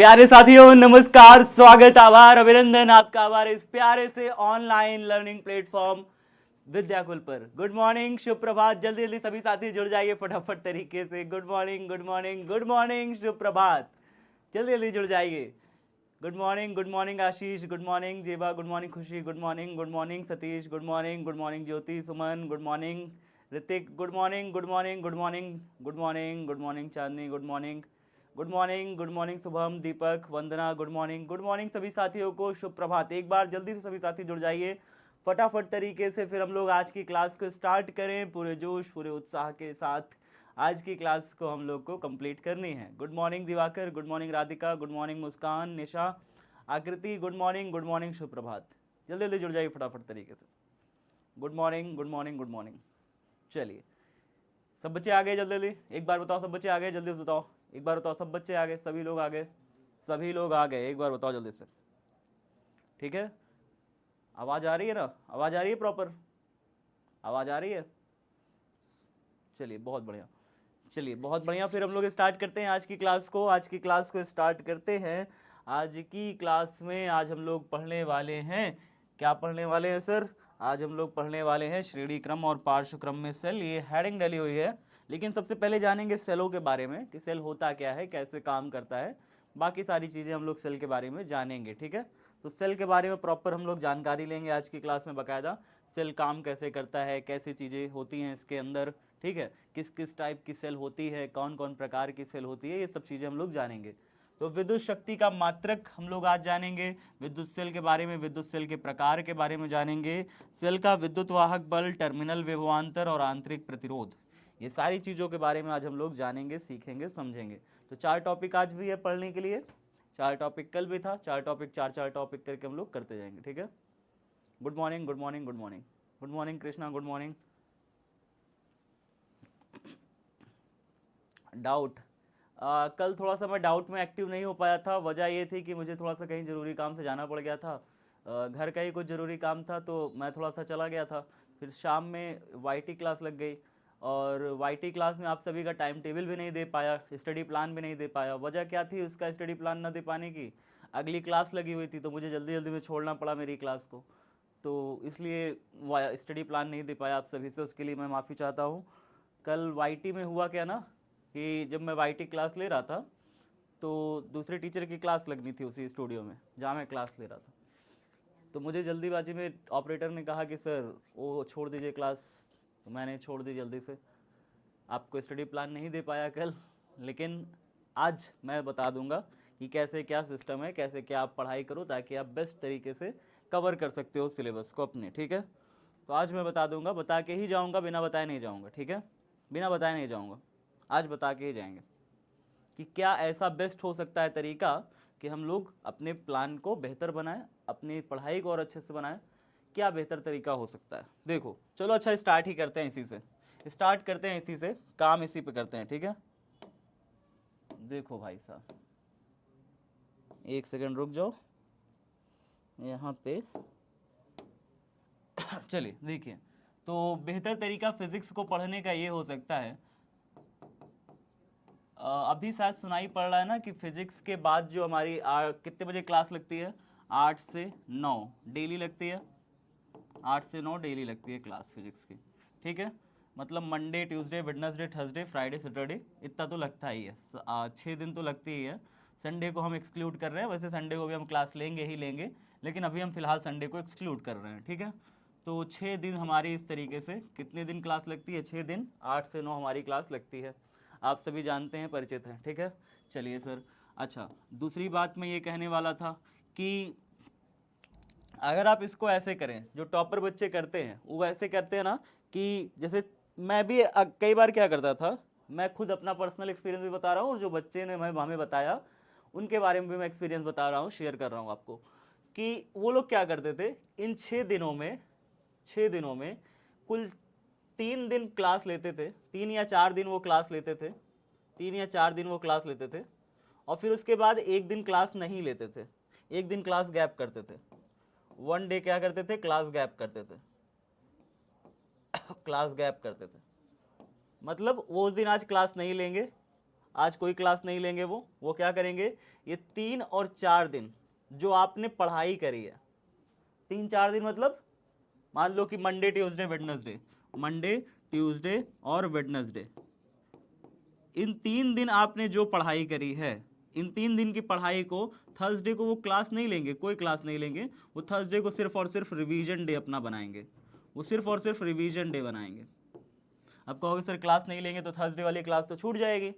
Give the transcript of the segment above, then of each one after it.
प्यारे साथियों नमस्कार, स्वागत, आभार, अभिनंदन आपका हमारे इस प्यारे से ऑनलाइन लर्निंग प्लेटफॉर्म विद्याकुल पर। गुड मॉर्निंग, शुभ प्रभात। जल्दी जल्दी सभी साथी जुड़ जाइए फटाफट तरीके से। Good morning, good morning, good morning, शुभ प्रभात। जल्दी जल्दी जुड़ जाइए। Good morning Ashish, good morning Zeba, good morning Khushi, good morning Satish, good morning Jyoti, Suman, good morning Ritik, good morning, good morning, good morning, good morning, good morning Chandni, good morning, good morning Shubham, Deepak, Vandana, good morning सभी साथियों को शुभ प्रभात। एक बार जल्दी से सभी साथी जुड़ जाइए फटाफट तरीके से, फिर हम लोग आज की क्लास को स्टार्ट करें पूरे जोश पूरे उत्साह के साथ। आज की क्लास को हम लोग को कंप्लीट करनी है। Good morning Divakar, good morning Radhika, good morning Muskan, Nisha, Aakriti, good morning शुभ प्रभात। जल्दी जल्दी जुड़ जाइए फटाफट तरीके से। Good morning, good morning, good morning. चलिए सब बच्चे आ गए, जल्दी जल्दी एक बार बताओ, सब बच्चे आ गए, जल्दी बताओ, एक बार बताओ, सब बच्चे आ गए, सभी लोग आ गए, सभी लोग आ गए, एक बार बताओ जल्दी से। ठीक है, आवाज़ आ रही है ना, आवाज़ आ रही है प्रॉपर, आवाज़ आ रही है। चलिए बहुत बढ़िया, चलिए बहुत बढ़िया। फिर हम लोग स्टार्ट करते हैं आज की क्लास को। आज की क्लास को स्टार्ट करते हैं। आज की क्लास में आज हम लोग पढ़ने वाले हैं, क्या पढ़ने वाले हैं सर? आज हम लोग पढ़ने वाले हैं श्रेणी क्रम और पार्श्व क्रम में सेल। ये हेडिंग डली हुई है, लेकिन सबसे पहले जानेंगे सेलों के बारे में कि सेल होता क्या है, कैसे काम करता है। बाकी सारी चीज़ें हम लोग सेल के बारे में जानेंगे। ठीक है, तो सेल के बारे में प्रॉपर हम लोग जानकारी लेंगे आज की क्लास में बाकायदा। सेल काम कैसे करता है, कैसी चीज़ें होती हैं इसके अंदर, ठीक है, किस किस टाइप की सेल होती है, कौन कौन प्रकार की सेल होती है, ये सब चीज़ें हम लोग जानेंगे। तो विद्युत शक्ति का मात्रक हम लोग आज जानेंगे, विद्युत सेल के बारे में, विद्युत सेल के प्रकार के बारे में जानेंगे, सेल का विद्युत वाहक बल, टर्मिनल विभवांतर और आंतरिक प्रतिरोध, ये सारी चीज़ों के बारे में आज हम लोग जानेंगे, सीखेंगे, समझेंगे। तो 4 टॉपिक आज भी है पढ़ने के लिए, 4 टॉपिक कल भी था, 4 टॉपिक 4 टॉपिक करके हम लोग करते जाएंगे। ठीक है, good morning, good morning, good morning, good morning Krishna, good morning. Doubt, कल थोड़ा सा मैं डाउट में एक्टिव नहीं हो पाया था। वजह ये थी कि मुझे थोड़ा सा कहीं ज़रूरी काम से जाना पड़ गया था, घर का ही कुछ ज़रूरी काम था, तो मैं थोड़ा सा चला गया था। फिर शाम में वाईटी क्लास लग गई, और वाईटी क्लास में आप सभी का टाइम टेबल भी नहीं दे पाया, स्टडी प्लान भी नहीं दे पाया। वजह क्या थी उसका स्टडी प्लान ना दे पाने की? अगली क्लास लगी हुई थी, तो मुझे जल्दी जल्दी में छोड़ना पड़ा मेरी क्लास को, तो इसलिए स्टडी प्लान नहीं दे पाया आप सभी से, उसके लिए मैं माफ़ी चाहता हूँ। कल वाईटी में हुआ क्या ना कि जब मैं वाईटी क्लास ले रहा था, तो दूसरे टीचर की क्लास लगनी थी उसी स्टूडियो में जहाँ मैं क्लास ले रहा था। तो मुझे जल्दीबाजी में ऑपरेटर ने कहा कि सर वो छोड़ दीजिए क्लास, तो मैंने छोड़ दी जल्दी से। आपको स्टडी प्लान नहीं दे पाया कल, लेकिन आज मैं बता दूंगा कि कैसे क्या सिस्टम है, कैसे क्या आप पढ़ाई करो ताकि आप बेस्ट तरीके से कवर कर सकते हो सिलेबस को अपने। ठीक है, तो आज मैं बता दूंगा, बता के ही जाऊंगा, बिना बताए नहीं जाऊंगा। ठीक है, बिना बताए नहीं जाऊंगा, आज बता के ही जाएंगे कि क्या ऐसा बेस्ट हो सकता है तरीका कि हम लोग अपने प्लान को बेहतर बनाएं, अपनी पढ़ाई को और अच्छे से बनाएं। क्या बेहतर तरीका हो सकता है, देखो चलो अच्छा स्टार्ट ही करते हैं, इसी से स्टार्ट करते हैं, इसी से काम इसी पे करते हैं। ठीक है, देखो भाई साहब एक सेकंड रुक जाओ यहाँ पे। चलिए देखिए, तो बेहतर तरीका फिजिक्स को पढ़ने का ये हो सकता है, अभी शायद सुनाई पड़ रहा है ना कि फिजिक्स के बाद जो हमारी कितने बजे क्लास लगती है? 8 से 9 डेली लगती है, 8 से 9 डेली लगती है क्लास फिजिक्स की। ठीक है, मतलब Monday, Tuesday, Wednesday, Thursday, Friday, Saturday, इतना तो लगता ही है, 6 दिन तो लगती ही है। संडे को हम एक्सक्लूड कर रहे हैं, वैसे संडे को भी हम क्लास लेंगे ही लेंगे, लेकिन अभी हम फिलहाल संडे को एक्सक्लूड कर रहे हैं। ठीक है, तो 6 दिन हमारी इस तरीके से, कितने दिन क्लास लगती है? 6 दिन, 8 से 9 हमारी क्लास लगती है, आप सभी जानते हैं, परिचित हैं। ठीक है, चलिए सर। अच्छा, दूसरी बात मैं ये कहने वाला था कि अगर आप इसको ऐसे करें, जो टॉपर बच्चे करते हैं वो ऐसे करते हैं ना, कि जैसे मैं भी कई बार क्या करता था, मैं खुद अपना पर्सनल एक्सपीरियंस भी बता रहा हूँ, और जो बच्चे ने हमें बताया उनके बारे में भी मैं एक्सपीरियंस बता रहा हूँ, शेयर कर रहा हूँ आपको, कि वो लोग क्या करते थे इन 6 दिनों में कुल 3 दिन क्लास लेते थे, 3 या 4 दिन वो क्लास लेते थे, 3 या 4 दिन वो क्लास लेते थे, और फिर उसके बाद एक दिन क्लास नहीं लेते थे, एक दिन क्लास गैप करते थे। 1 डे क्या करते थे? क्लास गैप करते थे। क्लास गैप करते थे, मतलब वो उस दिन आज क्लास नहीं लेंगे, आज कोई क्लास नहीं लेंगे। वो क्या करेंगे, ये 3 और 4 दिन जो आपने पढ़ाई करी है, 3-4 दिन मतलब मान लो कि Monday Tuesday Wednesday, Monday Tuesday और वेडनेसडे, इन 3 दिन आपने जो पढ़ाई करी है, इन 3 दिन की पढ़ाई को थर्सडे को वो क्लास नहीं लेंगे, कोई क्लास नहीं लेंगे। वो थर्सडे को सिर्फ और सिर्फ रिवीजन डे अपना बनाएंगे, वो सिर्फ और सिर्फ रिवीजन डे बनाएंगे। अब कहोगे सर क्लास नहीं लेंगे तो थर्सडे वाली क्लास तो छूट जाएगी,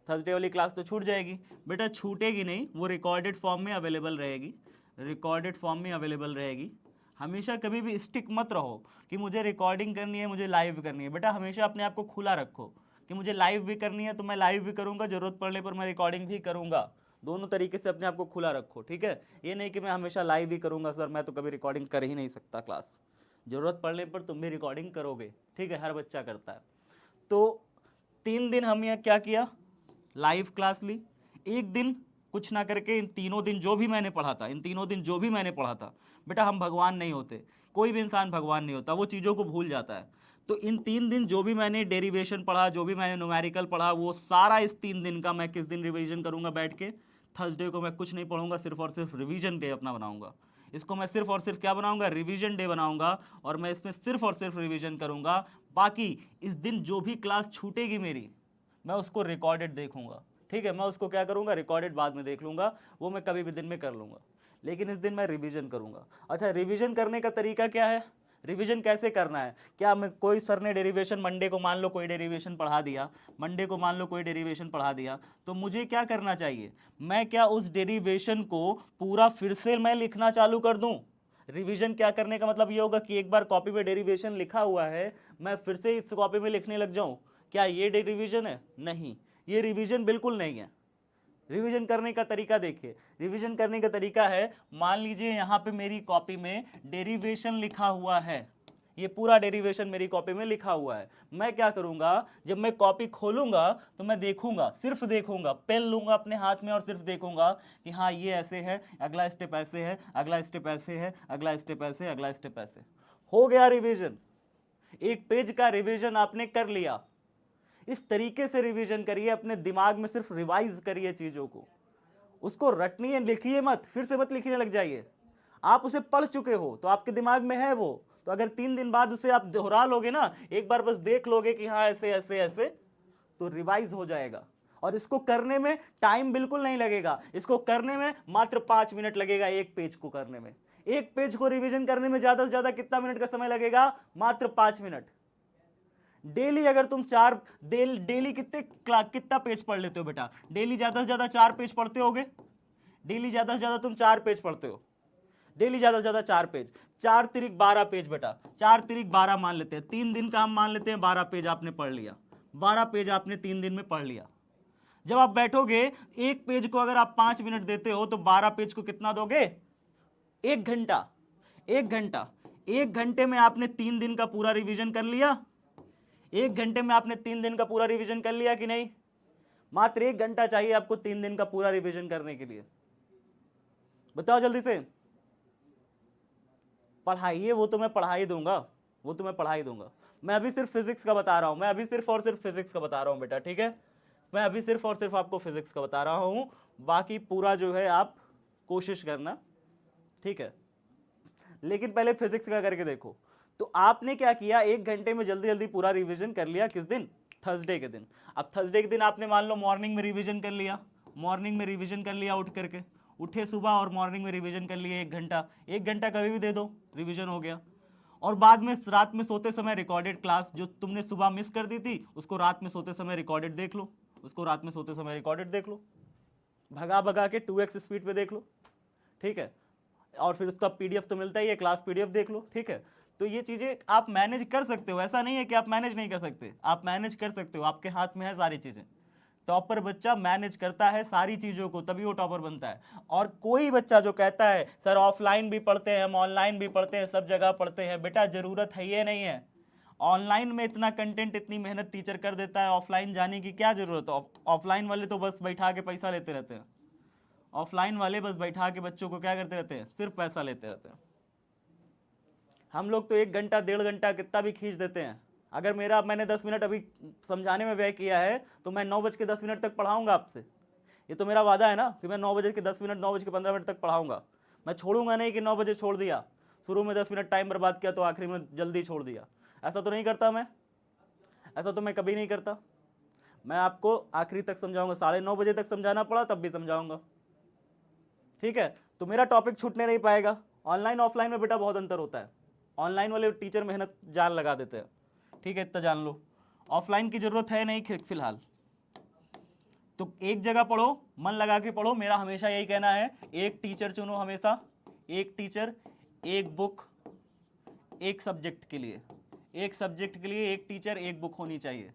थर्सडे वाली क्लास तो छूट जाएगी। बेटा छूटेगी नहीं, वो रिकॉर्डेड फॉर्म में अवेलेबल रहेगी, रिकॉर्डेड फॉर्म में अवेलेबल रहेगी। हमेशा कभी भी स्टिक मत रहो कि मुझे रिकॉर्डिंग करनी है, मुझे लाइव करनी है। बेटा हमेशा अपने आप को खुला रखो कि मुझे लाइव भी करनी है तो मैं लाइव भी करूंगा, जरूरत पड़ने पर मैं रिकॉर्डिंग भी करूंगा। दोनों तरीके से अपने आप को खुला रखो, ठीक है। ये नहीं कि मैं हमेशा लाइव ही करूंगा, सर मैं तो कभी रिकॉर्डिंग कर ही नहीं सकता क्लास। जरूरत पड़ने पर तुम भी रिकॉर्डिंग करोगे, ठीक है, हर बच्चा करता है। तो 3 दिन हम यहाँ क्या किया, लाइव क्लास ली। एक दिन कुछ ना करके इन तीनों दिन जो भी मैंने पढ़ा था, इन तीनों दिन जो भी मैंने पढ़ा था, बेटा हम भगवान नहीं होते, कोई भी इंसान भगवान नहीं होता, वो चीज़ों को भूल जाता है। तो इन 3 दिन जो भी मैंने डेरिवेशन पढ़ा, जो भी मैंने न्यूमेरिकल पढ़ा, वो सारा इस 3 दिन का मैं किस दिन रिवीजन करूंगा बैठ के, थर्सडे को मैं कुछ नहीं पढ़ूंगा, सिर्फ और सिर्फ रिवीजन डे अपना बनाऊंगा। इसको मैं सिर्फ और सिर्फ क्या बनाऊंगा, रिवीजन डे बनाऊंगा, और मैं इसमें सिर्फ और सिर्फ रिवीजन करूंगा। बाकी इस दिन जो भी क्लास छूटेगी मेरी, मैं उसको रिकॉर्डेड देखूंगा, ठीक है, मैं उसको क्या करूंगा, रिकॉर्डेड बाद में देख लूंगा, वो मैं कभी भी दिन में कर लूंगा, लेकिन इस दिन मैं रिवीजन करूंगा। अच्छा, रिवीजन करने का तरीका क्या है, रिवीजन कैसे करना है? क्या मैं, कोई सर ने डेरिवेशन मंडे को मान लो कोई डेरिवेशन पढ़ा दिया, मंडे को मान लो कोई डेरिवेशन पढ़ा दिया, तो मुझे क्या करना चाहिए, मैं क्या उस डेरिवेशन को पूरा फिर से मैं लिखना चालू कर दूं? रिवीजन क्या करने का मतलब ये होगा कि एक बार कॉपी में डेरिवेशन लिखा हुआ है, मैं फिर से इस कॉपी में लिखने लग जाऊं? क्या ये रिवीजन है? नहीं, ये रिवीजन बिल्कुल नहीं है। रिवीजन करने का तरीका देखिए, रिवीजन करने का तरीका है, मान लीजिए यहाँ पे मेरी कॉपी में डेरिवेशन लिखा हुआ है, ये पूरा डेरिवेशन मेरी कॉपी में लिखा हुआ है। मैं क्या करूंगा, जब मैं कॉपी खोलूंगा तो मैं देखूंगा, सिर्फ देखूंगा, पेन लूंगा अपने हाथ में और सिर्फ देखूंगा कि हाँ ये ऐसे है, अगला स्टेप ऐसे है, अगला स्टेप ऐसे है, अगला स्टेप ऐसे, अगला स्टेप ऐसे। हो गया रिवीजन, एक पेज का रिवीजन आपने कर लिया। इस तरीके से रिवीजन करिए, अपने दिमाग में सिर्फ रिवाइज करिए चीजों को, उसको रटनिए, लिखिए मत, फिर से मत लिखने लग जाइए। आप उसे पढ़ चुके हो तो आपके दिमाग में है वो, तो अगर 3 दिन बाद उसे आप दोहरा लोगे ना, एक बार बस देख लोगे कि हाँ ऐसे ऐसे ऐसे, तो रिवाइज हो जाएगा। और इसको करने में टाइम बिल्कुल नहीं लगेगा, इसको करने में मात्र 5 मिनट लगेगा, एक पेज को करने में, एक पेज को रिवीजन करने में ज्यादा से ज्यादा कितना मिनट का समय लगेगा, मात्र 5 मिनट। डेली अगर तुम डेली कितना पेज पढ़ लेते हो बेटा, डेली ज्यादा से ज्यादा 4 पेज पढ़ते होगे, डेली ज्यादा से ज्यादा तुम 4 पेज पढ़ते हो, डेली ज्यादा से ज्यादा 4 पेज, 4 तिरिक 12 पेज बेटा, 4 तिरिक 12 मान लेते हैं, 3 दिन का हम मान लेते हैं, 12 पेज आपने पढ़ लिया, 12 पेज आपने 3 दिन में पढ़ लिया। जब आप बैठोगे, एक पेज को अगर आप 5 मिनट देते हो तो 12 पेज को कितना दोगे, 1 घंटा, 1 घंटा। 1 घंटे में आपने 3 दिन का पूरा रिवीजन कर लिया, 1 घंटे में आपने 3 दिन का पूरा रिवीजन कर लिया कि नहीं? मात्र 1 घंटा चाहिए आपको 3 दिन का पूरा रिवीजन करने के लिए। बताओ जल्दी से, पढ़ाइए, वो तो मैं पढ़ा ही दूंगा, वो तो मैं पढ़ा ही दूंगा। मैं अभी सिर्फ फिजिक्स का बता रहा हूं, मैं अभी सिर्फ और सिर्फ फिजिक्स का बता रहा हूं बेटा, ठीक है, मैं अभी सिर्फ और सिर्फ आपको फिजिक्स का बता रहा हूं, बाकी पूरा जो है आप कोशिश करना, ठीक है। लेकिन पहले फिजिक्स का करके देखो। तो आपने क्या किया, 1 घंटे में जल्दी जल्दी पूरा रिवीजन कर लिया, किस दिन, थर्सडे के दिन। अब थर्सडे के दिन आपने मान लो मॉर्निंग में रिवीजन कर लिया, मॉर्निंग में रिवीजन कर लिया, उठ करके उठे सुबह और मॉर्निंग में रिवीजन कर लिए 1 घंटा, 1 घंटा कभी भी दे दो, रिवीजन हो गया। और बाद में रात में सोते समय रिकॉर्डेड क्लास जो तुमने सुबह मिस कर दी थी, उसको रात में सोते समय रिकॉर्डेड देख लो, उसको रात में सोते समय रिकॉर्डेड देख लो, भगा भगा के 2x स्पीड पे देख लो, ठीक है। और फिर उसका पीडीएफ तो मिलता ही है, क्लास पीडीएफ देख लो, ठीक है। तो ये चीज़ें आप मैनेज कर सकते हो, ऐसा नहीं है कि आप मैनेज नहीं कर सकते, आप मैनेज कर सकते हो, आपके हाथ में है सारी चीज़ें। टॉपर बच्चा मैनेज करता है सारी चीज़ों को, तभी वो टॉपर बनता है। और कोई बच्चा जो कहता है सर ऑफलाइन भी पढ़ते हैं, हम ऑनलाइन भी पढ़ते हैं, सब जगह पढ़ते हैं, बेटा ज़रूरत है ये नहीं है। ऑनलाइन में इतना कंटेंट, इतनी मेहनत टीचर कर देता है, ऑफलाइन जाने की क्या ज़रूरत है? ऑफलाइन वाले तो बस बैठा के पैसा लेते रहते हैं, ऑफलाइन वाले बस बैठा के बच्चों को क्या करते रहते हैं, सिर्फ पैसा लेते रहते हैं। हम लोग तो 1 घंटा 1.5 घंटा कितना भी खींच देते हैं, अगर मैंने 10 मिनट अभी समझाने में व्यय किया है तो मैं 9:10 तक पढ़ाऊंगा आपसे। ये तो मेरा वादा है ना कि मैं 9:10 9:15 तक पढ़ाऊंगा। मैं छोड़ूंगा नहीं कि 9 बजे छोड़ दिया, शुरू में 10 मिनट टाइम बर्बाद किया तो आखिरी में जल्दी छोड़ दिया। ऐसा तो नहीं करता मैं, ऐसा तो मैं कभी नहीं करता। मैं आपको आखिरी तक समझाऊंगा, 9:30 तक समझाना पड़ा तब भी समझाऊंगा। ठीक है, तो मेरा टॉपिक छूटने नहीं पाएगा। ऑनलाइन ऑफलाइन में बेटा बहुत अंतर होता है। ऑनलाइन वाले टीचर मेहनत जान लगा देते हैं, ठीक है, इतना जान लो। ऑफलाइन की जरूरत है नहीं फिलहाल, तो एक जगह पढ़ो, मन लगा के पढ़ो। मेरा हमेशा यही कहना है, एक टीचर चुनो हमेशा, एक टीचर, एक बुक, एक सब्जेक्ट के लिए, एक सब्जेक्ट के लिए एक टीचर, एक बुक होनी चाहिए।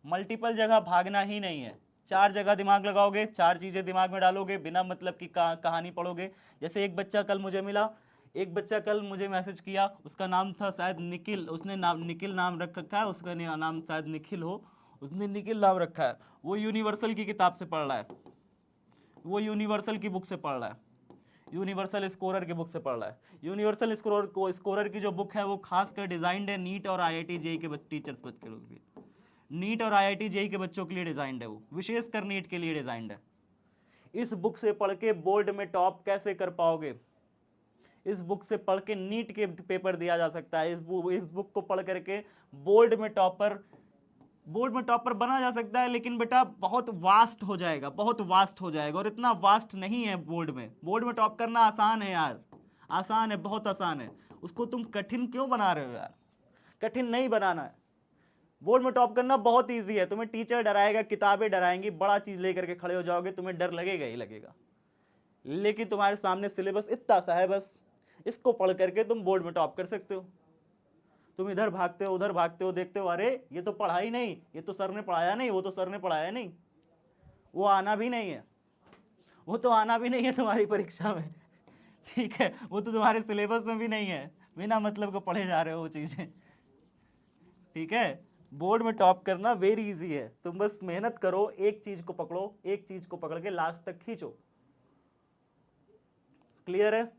मल्टीपल जगह भागना ही नहीं है। 4 जगह दिमाग लगाओगे, 4 चीज़ें दिमाग में डालोगे, बिना मतलब की कहानी पढ़ोगे। जैसे एक बच्चा कल मुझे मिला, एक बच्चा कल मुझे मैसेज किया, उसका नाम था शायद निखिल, उसने निखिल नाम रख रखा है, उसका नाम शायद निखिल हो, उसने निखिल नाम रखा है। वो यूनिवर्सल की किताब से पढ़ रहा है, वो यूनिवर्सल की बुक से पढ़ रहा है, यूनिवर्सल स्कोरर की बुक से पढ़ रहा है। यूनिवर्सल स्कोरर की जो बुक है वो खासकर डिजाइंड है नीट और IIT जेई के टीचर्स के लोग भी, नीट और IIT जेई के बच्चों के लिए डिजाइंड है, वो विशेषकर नीट के लिए डिजाइंड है। इस बुक से पढ़ के बोर्ड में टॉप कैसे कर पाओगे? इस बुक से पढ़ के नीट के पेपर दिया जा सकता है। इस बुक को पढ़ करके बोर्ड में टॉपर बना जा सकता है, लेकिन बेटा बहुत वास्ट हो जाएगा, बहुत वास्ट हो जाएगा, और इतना वास्ट नहीं है। बोर्ड में टॉप करना आसान है यार, आसान है, बहुत आसान है। उसको तुम कठिन क्यों बना रहे हो यार? कठिन नहीं बनाना है। बोर्ड में टॉप करना बहुत ईजी है। तुम्हें टीचर डराएगा, किताबें डराएंगी, बड़ा चीज लेकर के खड़े हो जाओगे, तुम्हें डर लगेगा ही लगेगा। लेकिन तुम्हारे सामने सिलेबस इतना सा है, बस इसको पढ़ करके तुम बोर्ड में टॉप कर सकते हो। तुम इधर भागते हो, उधर भागते हो, देखते हो अरे ये तो पढ़ा ही नहीं, ये तो सर ने पढ़ाया नहीं, वो तो सर ने पढ़ाया नहीं, वो आना भी नहीं है, वो तो आना भी नहीं है तुम्हारी परीक्षा में, ठीक है, वो तो तुम्हारे सिलेबस में भी नहीं है, बिना मतलब को पढ़े जा रहे हो वो चीजें, ठीक है। बोर्ड में टॉप करना वेरी इजी है। तुम बस मेहनत करो, एक चीज को पकड़ो, एक चीज को पकड़ के लास्ट तक खींचो। क्लियर है?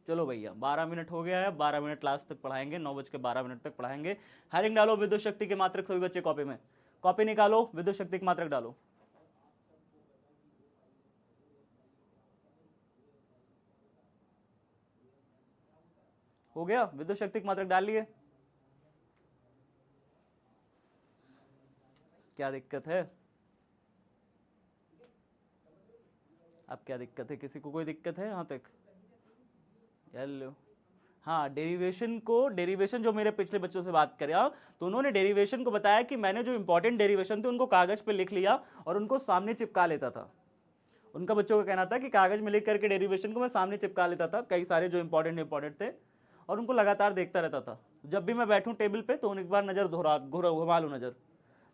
चलो भैया 12 मिनट हो गया है, 12 मिनट लास्ट तक पढ़ाएंगे, 9:12 तक पढ़ाएंगे। हेडिंग डालो विद्युत शक्ति के मात्रक, सभी बच्चे कॉपी में कॉपी निकालो, विद्युत शक्ति के मात्रक डालो। हो गया? विद्युत शक्ति के मात्रक डाल लिए? क्या दिक्कत है? अब क्या दिक्कत है? किसी को कोई दिक्कत है यहाँ तक? हेलो, हाँ, डेरिवेशन जो मेरे पिछले बच्चों से बात कर रहा हूँ, तो उन्होंने डेरिवेशन को बताया कि मैंने जो इंपॉर्टेंट डेरिवेशन थे उनको कागज पे लिख लिया और उनको सामने चिपका लेता था। उनका बच्चों का कहना था कि कागज में लिख करके डेरिवेशन को मैं सामने चिपका लेता था, कई सारे जो इंपॉर्टेंट थे, और उनको लगातार देखता रहता था। जब भी मैं बैठूं टेबल पे तो एक बार नजर घुमा लूँ नजर,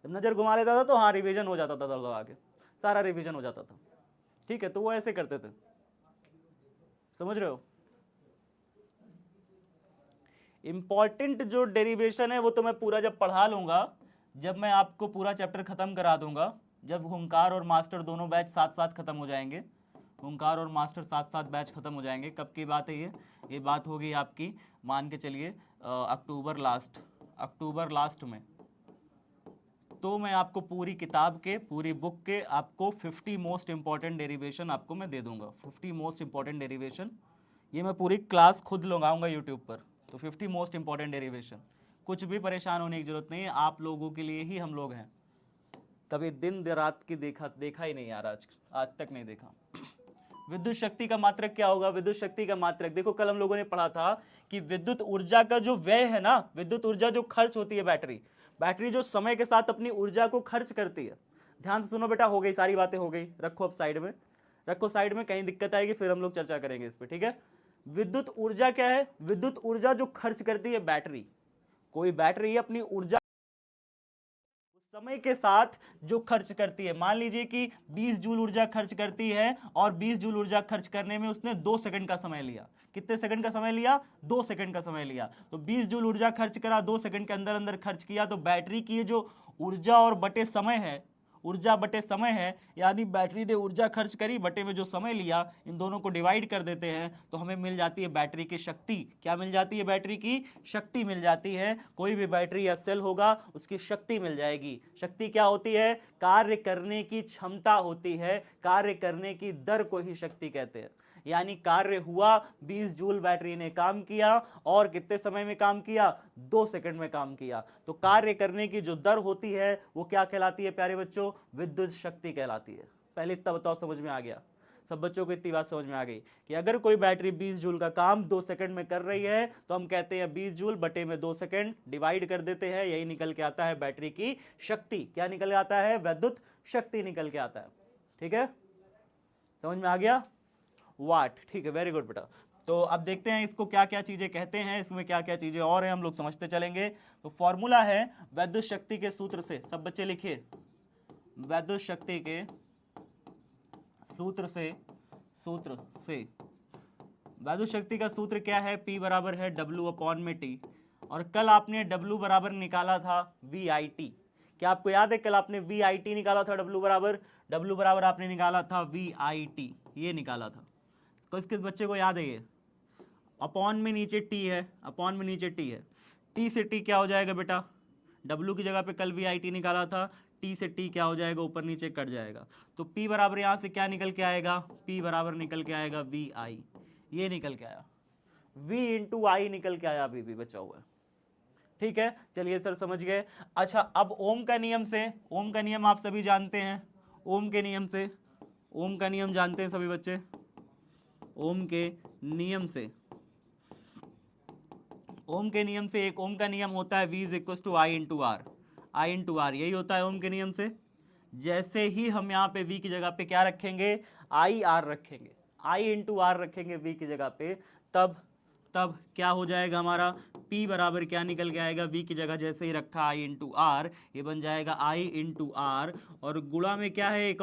जब नजर घुमा लेता था तो हाँ रिवीजन हो जाता था, दर्द आगे सारा रिवीजन हो जाता था। ठीक है, तो वो ऐसे करते थे, समझ रहे हो? इंपॉर्टेंट जो डेरिवेशन है वो तो मैं पूरा जब पढ़ा लूंगा, जब मैं आपको पूरा चैप्टर खत्म करा दूंगा, जब हुंकार और मास्टर दोनों बैच साथ साथ खत्म हो जाएंगे, हुंकार और मास्टर साथ साथ बैच खत्म हो जाएंगे। कब की बात है ये बात होगी आपकी, मान के चलिए अक्टूबर लास्ट में। तो मैं आपको पूरी किताब के, पूरी बुक के आपको 50 मोस्ट इंपॉर्टेंट डेरिवेशन आपको मैं दे दूंगा। 50 मोस्ट इंपॉर्टेंट डेरिवेशन, ये मैं पूरी क्लास खुद लगाऊंगा यूट्यूब पर। तो 50 मोस्ट इंपॉर्टेंट डेरिवेशन, कुछ भी परेशान होने की जरूरत नहीं है, आप लोगों के लिए ही हम लोग हैं। कभी दिन रात की देखा ही नहीं यार, आज तक नहीं देखा। विद्युत शक्ति का मात्रक क्या होगा? विद्युत शक्ति का मात्रक देखो, कल हम लोगों ने पढ़ा था कि विद्युत ऊर्जा का जो व्यय है ना, विद्युत ऊर्जा जो खर्च होती है, बैटरी जो समय के साथ अपनी ऊर्जा को खर्च करती है। ध्यान से सुनो बेटा, हो गई सारी बातें, हो गई, रखो अब साइड में, रखो साइड में, कहीं दिक्कत आएगी फिर हम लोग चर्चा करेंगे इस पर, ठीक है। विद्युत ऊर्जा क्या है? विद्युत ऊर्जा जो खर्च करती है बैटरी, कोई बैटरी अपनी ऊर्जा समय के साथ जो खर्च करती है, मान लीजिए कि 20 जूल ऊर्जा खर्च करती है और 20 जूल ऊर्जा खर्च करने में उसने 2 सेकंड का समय लिया। कितने सेकंड का समय लिया? 2 सेकंड का समय लिया। तो 20 जूल ऊर्जा खर्च करा, 2 सेकंड के अंदर अंदर खर्च किया, तो बैटरी की जो ऊर्जा और बटे समय है ऊर्जा बटे समय है, यानी बैटरी ने ऊर्जा खर्च करी बटे में जो समय लिया, इन दोनों को डिवाइड कर देते हैं तो हमें मिल जाती है बैटरी की शक्ति। क्या मिल जाती है? बैटरी की शक्ति मिल जाती है। कोई भी बैटरी या सेल होगा उसकी शक्ति मिल जाएगी। शक्ति क्या होती है? कार्य करने की क्षमता होती है, कार्य करने की दर को ही शक्ति कहते हैं। यानी कार्य हुआ, 20 जूल बैटरी ने काम किया, और कितने समय में काम किया? 2 सेकंड में काम किया। तो कार्य करने की जो दर होती है वो क्या कहलाती है प्यारे बच्चों? विद्युत शक्ति कहलाती है। पहले इतना बताओ, समझ में आ गया? सब बच्चों को इतनी बात समझ में आ गई कि अगर कोई बैटरी 20 जूल का काम 2 सेकंड में कर रही है तो हम कहते हैं 20 जूल बटे में 2 सेकंड, डिवाइड कर देते हैं, यही निकल के आता है बैटरी की शक्ति। क्या निकल के आता है? विद्युत शक्ति निकल के आता है। ठीक है, समझ में आ गया? वाट। ठीक है, वेरी गुड बेटा। तो अब देखते हैं इसको क्या क्या चीजें कहते हैं, इसमें क्या क्या चीजें और हैं, हम लोग समझते चलेंगे। तो फॉर्मूला है विद्युत शक्ति के सूत्र से, सब बच्चे लिखिए, विद्युत शक्ति के सूत्र से विद्युत शक्ति का सूत्र क्या है? P बराबर है W अपॉन में T। और कल आपने W बराबर निकाला था VIT। क्या आपको याद है कल आपने VIT निकाला था? W बराबर आपने निकाला था VIT, ये निकाला था। किस किस बच्चे को याद है ये? अपॉन में नीचे T है, अपॉन में नीचे T है। T से T क्या हो जाएगा बेटा? W की जगह पे कल VIT निकाला था, T से T क्या हो जाएगा? ऊपर नीचे कट जाएगा। तो P बराबर यहाँ से क्या निकल के आएगा? P बराबर निकल के आएगा VI, ये निकल के आया। V इंटू आई निकल के आया, अभी भी बचा हुआ है। ठीक है, चलिए सर समझ गए। अच्छा, अब ओम का नियम से, ओम का नियम आप सभी जानते हैं, ओम के नियम से, ओम का नियम जानते हैं सभी बच्चे? ओम के नियम से, ओम के नियम से एक ओम का नियम होता है V is equal to I into R, I into R, यही होता है ओम के नियम से। जैसे ही हम यहाँ पे V की जगह पे क्या रखेंगे? आई आर रखेंगे, आई इंटू आर रखेंगे V की जगह पे, तब क्या हो जाएगा हमारा? P बराबर क्या निकल के आएगा? V की जगह जैसे ही रखा आई इंटू आर, ये बन जाएगा आई इंटू आर, और गुणा में क्या है? एक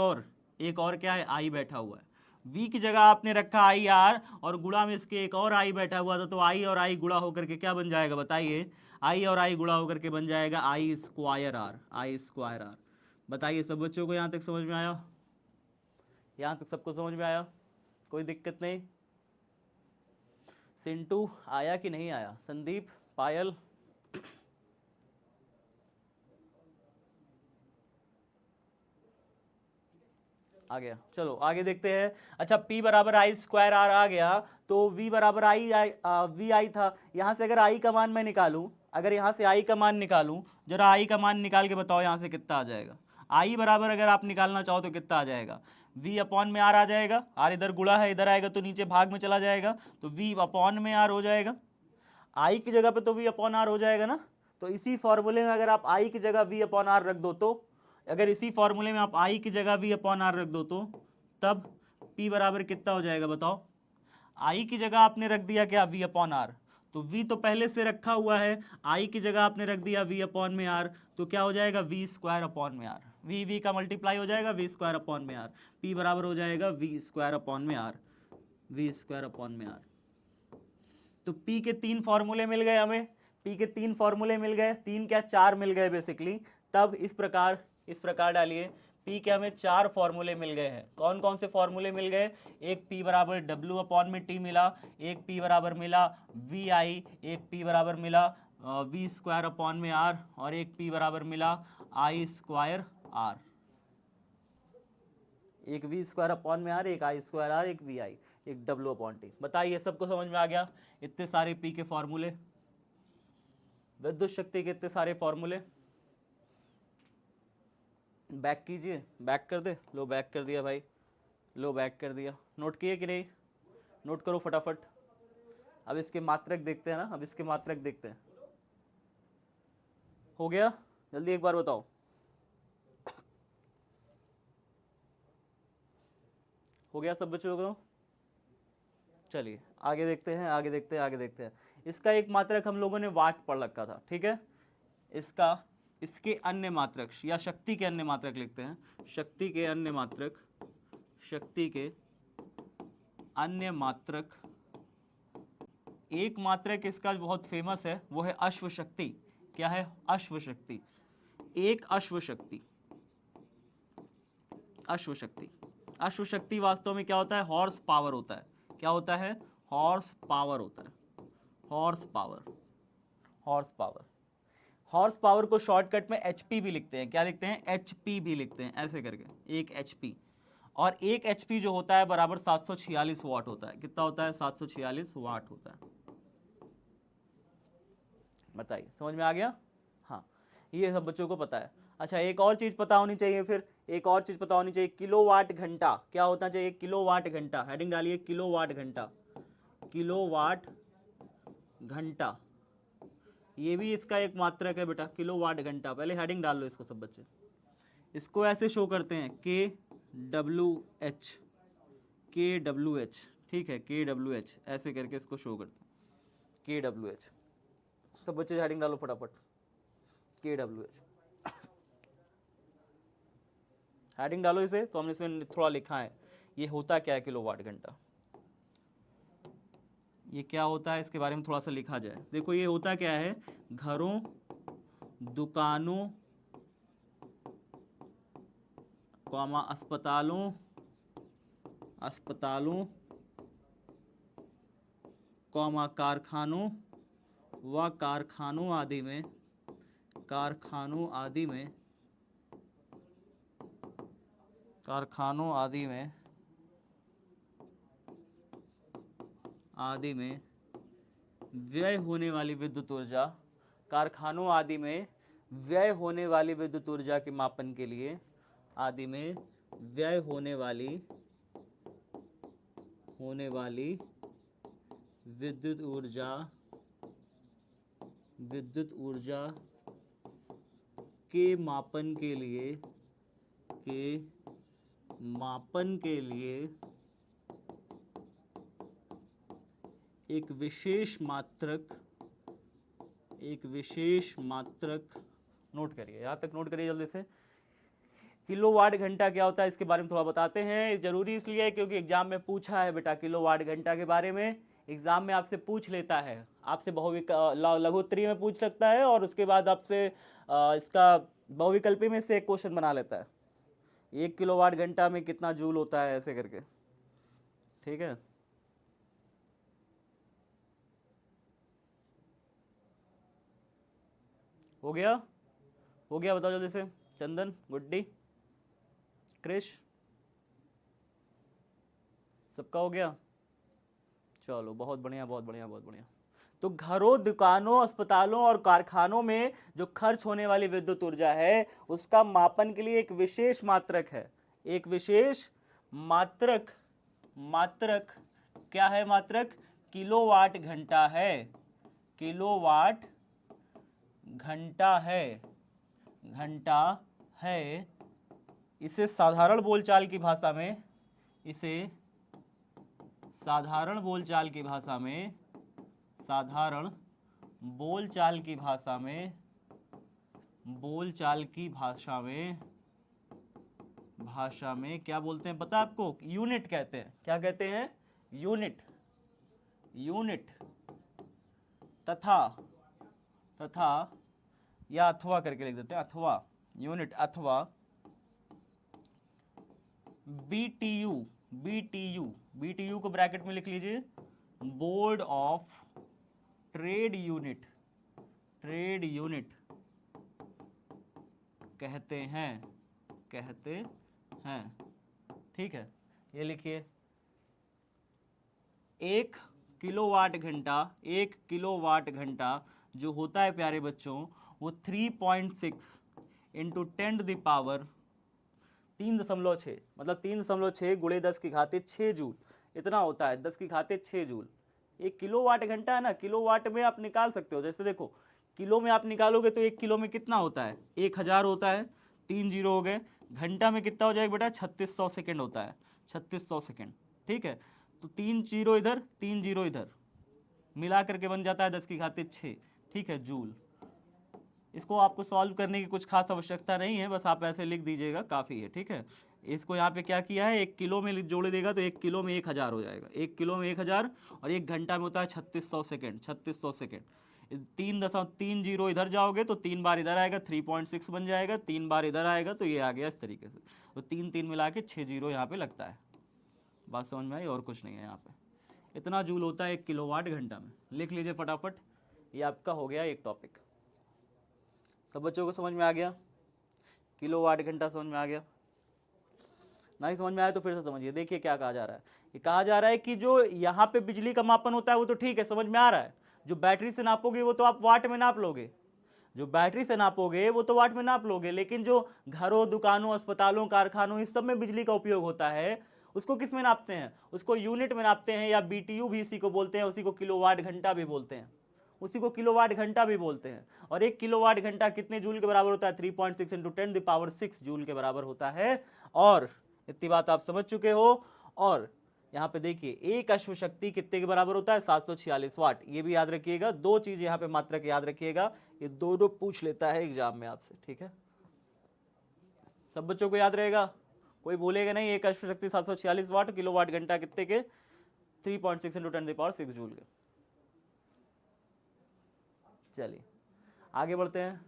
और क्या है? आई बैठा हुआ है। V की जगह आपने रखा आई आर, और गुणा में इसके एक और आई बैठा हुआ था, तो आई और आई गुणा होकर के क्या बन जाएगा बताइए? आई और आई गुणा होकर के बन जाएगा I square R, I square R. बताइए सब बच्चों को यहाँ तक समझ में आया? यहाँ तक सबको समझ में आया? कोई दिक्कत नहीं? सिंटू आया कि नहीं आया? संदीप, पायल, आ गया? चलो आगे देखते हैं। अच्छा, P बराबर आई स्क्वायर आर आ गया, तो V बराबर वी आई था। यहाँ से अगर आई का मान मैं निकालूं, अगर यहाँ से आई का मान निकालूं, जरा आई का मान निकाल के बताओ यहाँ से कितना आ जाएगा? आई बराबर अगर आप निकालना चाहो तो कितना आ जाएगा? V अपॉन में आर आ जाएगा, आर इधर गुणा है, इधर आएगा तो नीचे भाग में चला जाएगा, तो V अपॉन में आर हो जाएगा। आई की जगह पे तो V अपॉन आर हो जाएगा ना। तो इसी फॉर्मूले में अगर आप आई की जगह V अपॉन आर रख दो, तो अगर इसी फॉर्मूले में आप आई की जगह V अपॉन आर रख दो, तो तब P बराबर कितना हो जाएगा बताओ? आई की जगह आपने रख दिया क्या? V अपॉन आर, तो V तो पहले से रखा हुआ है, आई की जगह आपने रख दिया V अपॉन में आर, तो क्या हो जाएगा? V स्क्वायर अपॉन में आर, V का मल्टीप्लाई हो जाएगा V स्क्वायर अपॉन में आर, P बराबर हो जाएगा V स्क्वायर अपॉन में आर, V स्क्वायर अपॉन में आर। तो P के 3 फॉर्मूले मिल गए हमें, P के 3 फॉर्मूले मिल गए, 3 क्या 4 मिल गए बेसिकली। तब इस प्रकार डालिए, P के हमें 4 फॉर्मूले मिल गए हैं। कौन कौन से फॉर्मूले मिल गए? एक P बराबर W अपॉन में T मिला, एक P बराबर मिला VI, एक P बराबर मिला V स्क्वायर अपॉन में R, और एक P बराबर मिला I स्क्वायर R। एक V स्क्वायर अपॉन में R, एक I स्क्वायर R, एक VI, एक W अपॉन T। बताइए सबको समझ में आ गया? इतने सारे P के फॉर्मूले, विद्युत शक्ति के इतने सारे फॉर्मूले। बैक कीजिए, बैक कर दे, लो बैक कर दिया भाई, लो बैक कर दिया। नोट किए कि नहीं? नोट करो फटाफट। अब इसके मात्रक देखते हैं ना, अब इसके मात्रक देखते हैं। हो गया? जल्दी एक बार बताओ। हो गया सब बच्चों को? चलिए आगे देखते हैं, आगे देखते हैं, आगे देखते हैं। इसका एक मात्रक हम लोगों ने वाट पढ़ रखा था, ठीक है। इसके अन्य मात्रक या शक्ति के अन्य मात्रक लिखते हैं, शक्ति के अन्य मात्रक, शक्ति के अन्य मात्रक। एक मात्रक इसका बहुत फेमस है, वो है अश्व शक्ति। क्या है? अश्व शक्ति। एक अश्व शक्ति, अश्वशक्ति। अश्वशक्ति वास्तव में क्या होता है? हॉर्स पावर होता है। क्या होता है? हॉर्स पावर होता है। Horse power, horse power. Horse power को शॉर्टकट में एचपी भी लिखते हैं। क्या लिखते हैं? एचपी भी लिखते हैं, ऐसे करके, एक एचपी। और एक एचपी जो होता है बराबर 746 वाट होता है। कितना होता है? 746 वाट होता है। बताइए, समझ में आ गया? हाँ, ये सब बच्चों को पता है। अच्छा, एक और चीज पता होनी चाहिए, फिर एक और चीज पता होनी चाहिए, किलोवाट घंटा क्या होता चाहिए? किलोवाट घंटा, हेडिंग डालिए, किलोवाट घंटा। किलोवाट घंटा, ये भी इसका एक मात्रक है बेटा, किलोवाट घंटा। पहले हेडिंग डाल लो इसको सब बच्चे। इसको ऐसे शो करते हैं, के डब्ल्यू एच, के डब्ल्यू एच, ठीक है, के डब्ल्यू एच, ऐसे करके इसको शो करते हैं, के डब्ल्यू एच। सब बच्चे हेडिंग डालो फटाफट, के डब्ल्यू एच। हेडिंग डालो इसे, तो हमने इसमें थोड़ा लिखा है ये होता क्या है किलोवाट घंटा, ये क्या होता है, इसके बारे में थोड़ा सा लिखा जाए। देखो ये होता क्या है, घरों, दुकानों, कॉमा अस्पतालों, अस्पतालों, कॉमा कारखानों व कारखानों आदि में, कारखानों आदि में, कारखानों आदि में, आदि में व्यय होने वाली विद्युत ऊर्जा, कारखानों आदि में व्यय होने वाली विद्युत ऊर्जा के मापन के लिए, आदि में व्यय होने वाली विद्युत ऊर्जा, विद्युत ऊर्जा के मापन के लिए, के मापन के लिए एक विशेष मात्रक, एक विशेष मात्रक, नोट करिए, यहाँ तक नोट करिए जल्दी से। किलोवाट घंटा क्या होता है इसके बारे में थोड़ा बताते हैं। जरूरी इसलिए है क्योंकि एग्जाम में पूछा है बेटा किलोवाट घंटा के बारे में, एग्जाम में आपसे पूछ लेता है, आपसे लघुत्तरीय में पूछ सकता है, और उसके बाद आपसे इसका बहुविकल्पी में से एक क्वेश्चन बना लेता है, 1 किलोवाट घंटा में कितना जूल होता है, ऐसे करके, ठीक है। हो गया? हो गया, बताओ जल्दी से। चंदन, गुड्डी, क्रिश, सबका हो गया? चलो बहुत बढ़िया, बहुत बढ़िया, बहुत बढ़िया। तो घरों, दुकानों, अस्पतालों और कारखानों में जो खर्च होने वाली विद्युत ऊर्जा है उसका मापन के लिए एक विशेष मात्रक है, एक विशेष मात्रक, मात्रक क्या है? मात्रक किलोवाट घंटा है, किलोवाट घंटा है, घंटा है। इसे साधारण बोलचाल की भाषा में, इसे साधारण बोलचाल की भाषा में, साधारण बोलचाल की भाषा में, बोलचाल की भाषा में, भाषा में क्या बोलते हैं पता है आपको? यूनिट कहते हैं। क्या कहते हैं? यूनिट, यूनिट, तथा, तथा, या अथवा करके लिख देते हैं, अथवा, यूनिट अथवा बीटीयू, बीटीयू, बीटीयू को ब्रैकेट में लिख लीजिए, board of trade unit, trade unit कहते हैं, कहते हैं, ठीक है। ये लिखिए, 1 किलोवाट घंटा, 1 किलोवाट घंटा जो होता है प्यारे बच्चों वो 3.6 इंटू 10 टू द पावर 3.6, मतलब 3.6 गुणे 10 की घाते 6 जूल, इतना होता है, 10 की घाते 6 जूल। 1 किलोवाट घंटा है ना, किलोवाट में आप निकाल सकते हो, जैसे देखो किलो में आप निकालोगे तो 1 किलो में कितना होता है? 1000 होता है, 3 जीरो हो गए। घंटा में कितना हो जाएगा बेटा? 3600 सेकेंड होता है, 3600 सेकेंड, ठीक है। तो 3 जीरो इधर, 3 जीरो इधर, मिला करके बन जाता है 10 की घाते 6, ठीक है, जूल। इसको आपको सॉल्व करने की कुछ खास आवश्यकता नहीं है, बस आप ऐसे लिख दीजिएगा, काफ़ी है, ठीक है। इसको यहाँ पे क्या किया है, 1 किलो में जोड़ देगा तो 1 किलो में 1000 हो जाएगा, 1 किलो में 1000, और 1 घंटा में होता है 3600 सेकेंड, 3600 सेकेंड। 3.30 इधर जाओगे तो 3 बार इधर आएगा, 3.6 बन जाएगा, 3 बार इधर आएगा तो ये आ गया इस तरीके से। तो 3 3 मिला के 6 जीरो यहाँ पे लगता है। बात समझ में आई? और कुछ नहीं है यहाँ पे। इतना जूल होता है 1 किलोवाट घंटा में। लिख लीजिए फटाफट, ये आपका हो गया एक टॉपिक। सब बच्चों को समझ में आ गया? किलोवाट घंटा समझ में आ गया? नहीं समझ में आया तो फिर से समझिए। देखिए क्या कहा जा रहा है। ये कहा जा रहा है कि जो यहाँ पे बिजली का मापन होता है वो तो ठीक है, समझ में आ रहा है। जो बैटरी से नापोगे वो तो आप वाट में नाप लोगे, जो बैटरी से नापोगे वो तो वाट में नाप लोगे, लेकिन जो घरों, दुकानों, अस्पतालों, कारखानों, इस सब में बिजली का उपयोग होता है उसको किस में नापते हैं? उसको यूनिट में नापते हैं, या बीटीयू भी इसी को बोलते हैं, उसी को किलोवाट घंटा भी बोलते हैं, उसी को किलोवाट घंटा भी बोलते हैं। और 1 किलोवाट घंटा कितने जूल के बराबर होता है? 3.6 इंटू 10⁶ जूल के बराबर होता है। और इतनी बात आप समझ चुके हो। और यहाँ पे देखिए, एक अश्व शक्ति कितने के बराबर होता है? 746 वाट। ये भी याद रखिएगा, दो चीज यहाँ पे मात्रक याद रखिएगा, ये दो पूछ लेता है एग्जाम में आपसे, ठीक है? सब बच्चों को याद रहेगा, कोई बोलेगा नहीं। एक अश्व शक्ति 746 वाट, किलोवाट घंटा कितने के? 3.6 इंटू 10⁶ जूल के। चलिए आगे बढ़ते हैं।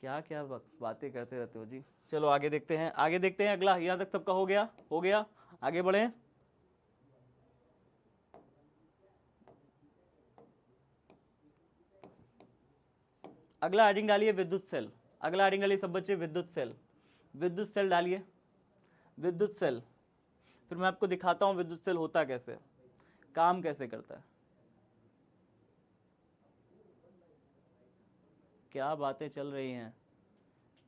क्या क्या बातें करते रहते हो जी। चलो आगे देखते हैं, आगे देखते हैं अगला। यहां तक सबका हो गया? हो गया, आगे बढ़े। अगला हेडिंग डालिए विद्युत सेल। अगला हेडिंग डालिए सब बच्चे विद्युत सेल। विद्युत सेल डालिए, विद्युत सेल। फिर मैं आपको दिखाता हूं विद्युत सेल होता कैसे, काम कैसे करता है। क्या बातें चल रही हैं।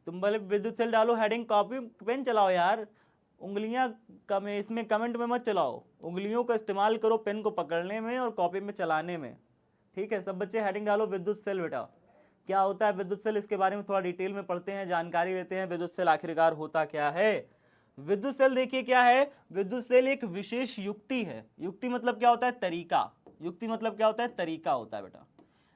तुम भले विद्युत सेल डालो, हेडिंग कॉपी पेन चलाओ यार, उंगलियां कम इसमें कमेंट में मत चलाओ। उंगलियों का इस्तेमाल करो पेन को पकड़ने में और कॉपी में चलाने में, ठीक है? सब बच्चे हेडिंग डालो विद्युत सेल। बेटा क्या होता है विद्युत सेल, इसके बारे में थोड़ा डिटेल में पढ़ते हैं, जानकारी लेते हैं। विद्युत सेल आखिरकार होता क्या है? विद्युत सेल देखिए क्या है। विद्युत सेल एक विशेष युक्ति है। युक्ति मतलब क्या होता है? तरीका। युक्ति मतलब क्या होता है? तरीका होता है बेटा।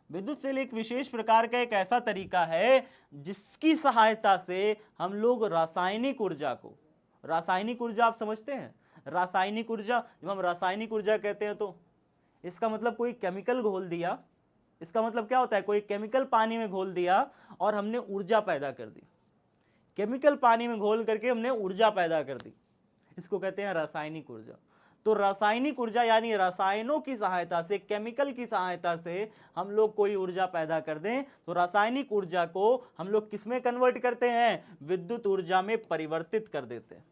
विद्युत सेल एक विशेष प्रकार का एक ऐसा तरीका है जिसकी सहायता से हम लोग रासायनिक ऊर्जा को, रासायनिक ऊर्जा आप समझते हैं? रासायनिक ऊर्जा, जब हम रासायनिक ऊर्जा कहते हैं तो इसका मतलब कोई केमिकल घोल दिया। इसका मतलब क्या होता है? कोई केमिकल पानी में घोल दिया और हमने ऊर्जा पैदा कर दी। केमिकल पानी में घोल करके हमने ऊर्जा पैदा कर दी, इसको कहते हैं रासायनिक ऊर्जा। तो रासायनिक ऊर्जा यानी रसायनों की सहायता से, केमिकल की सहायता से हम लोग कोई ऊर्जा पैदा कर दें तो रासायनिक ऊर्जा को हम लोग किस में कन्वर्ट करते हैं? विद्युत ऊर्जा में परिवर्तित कर देते हैं।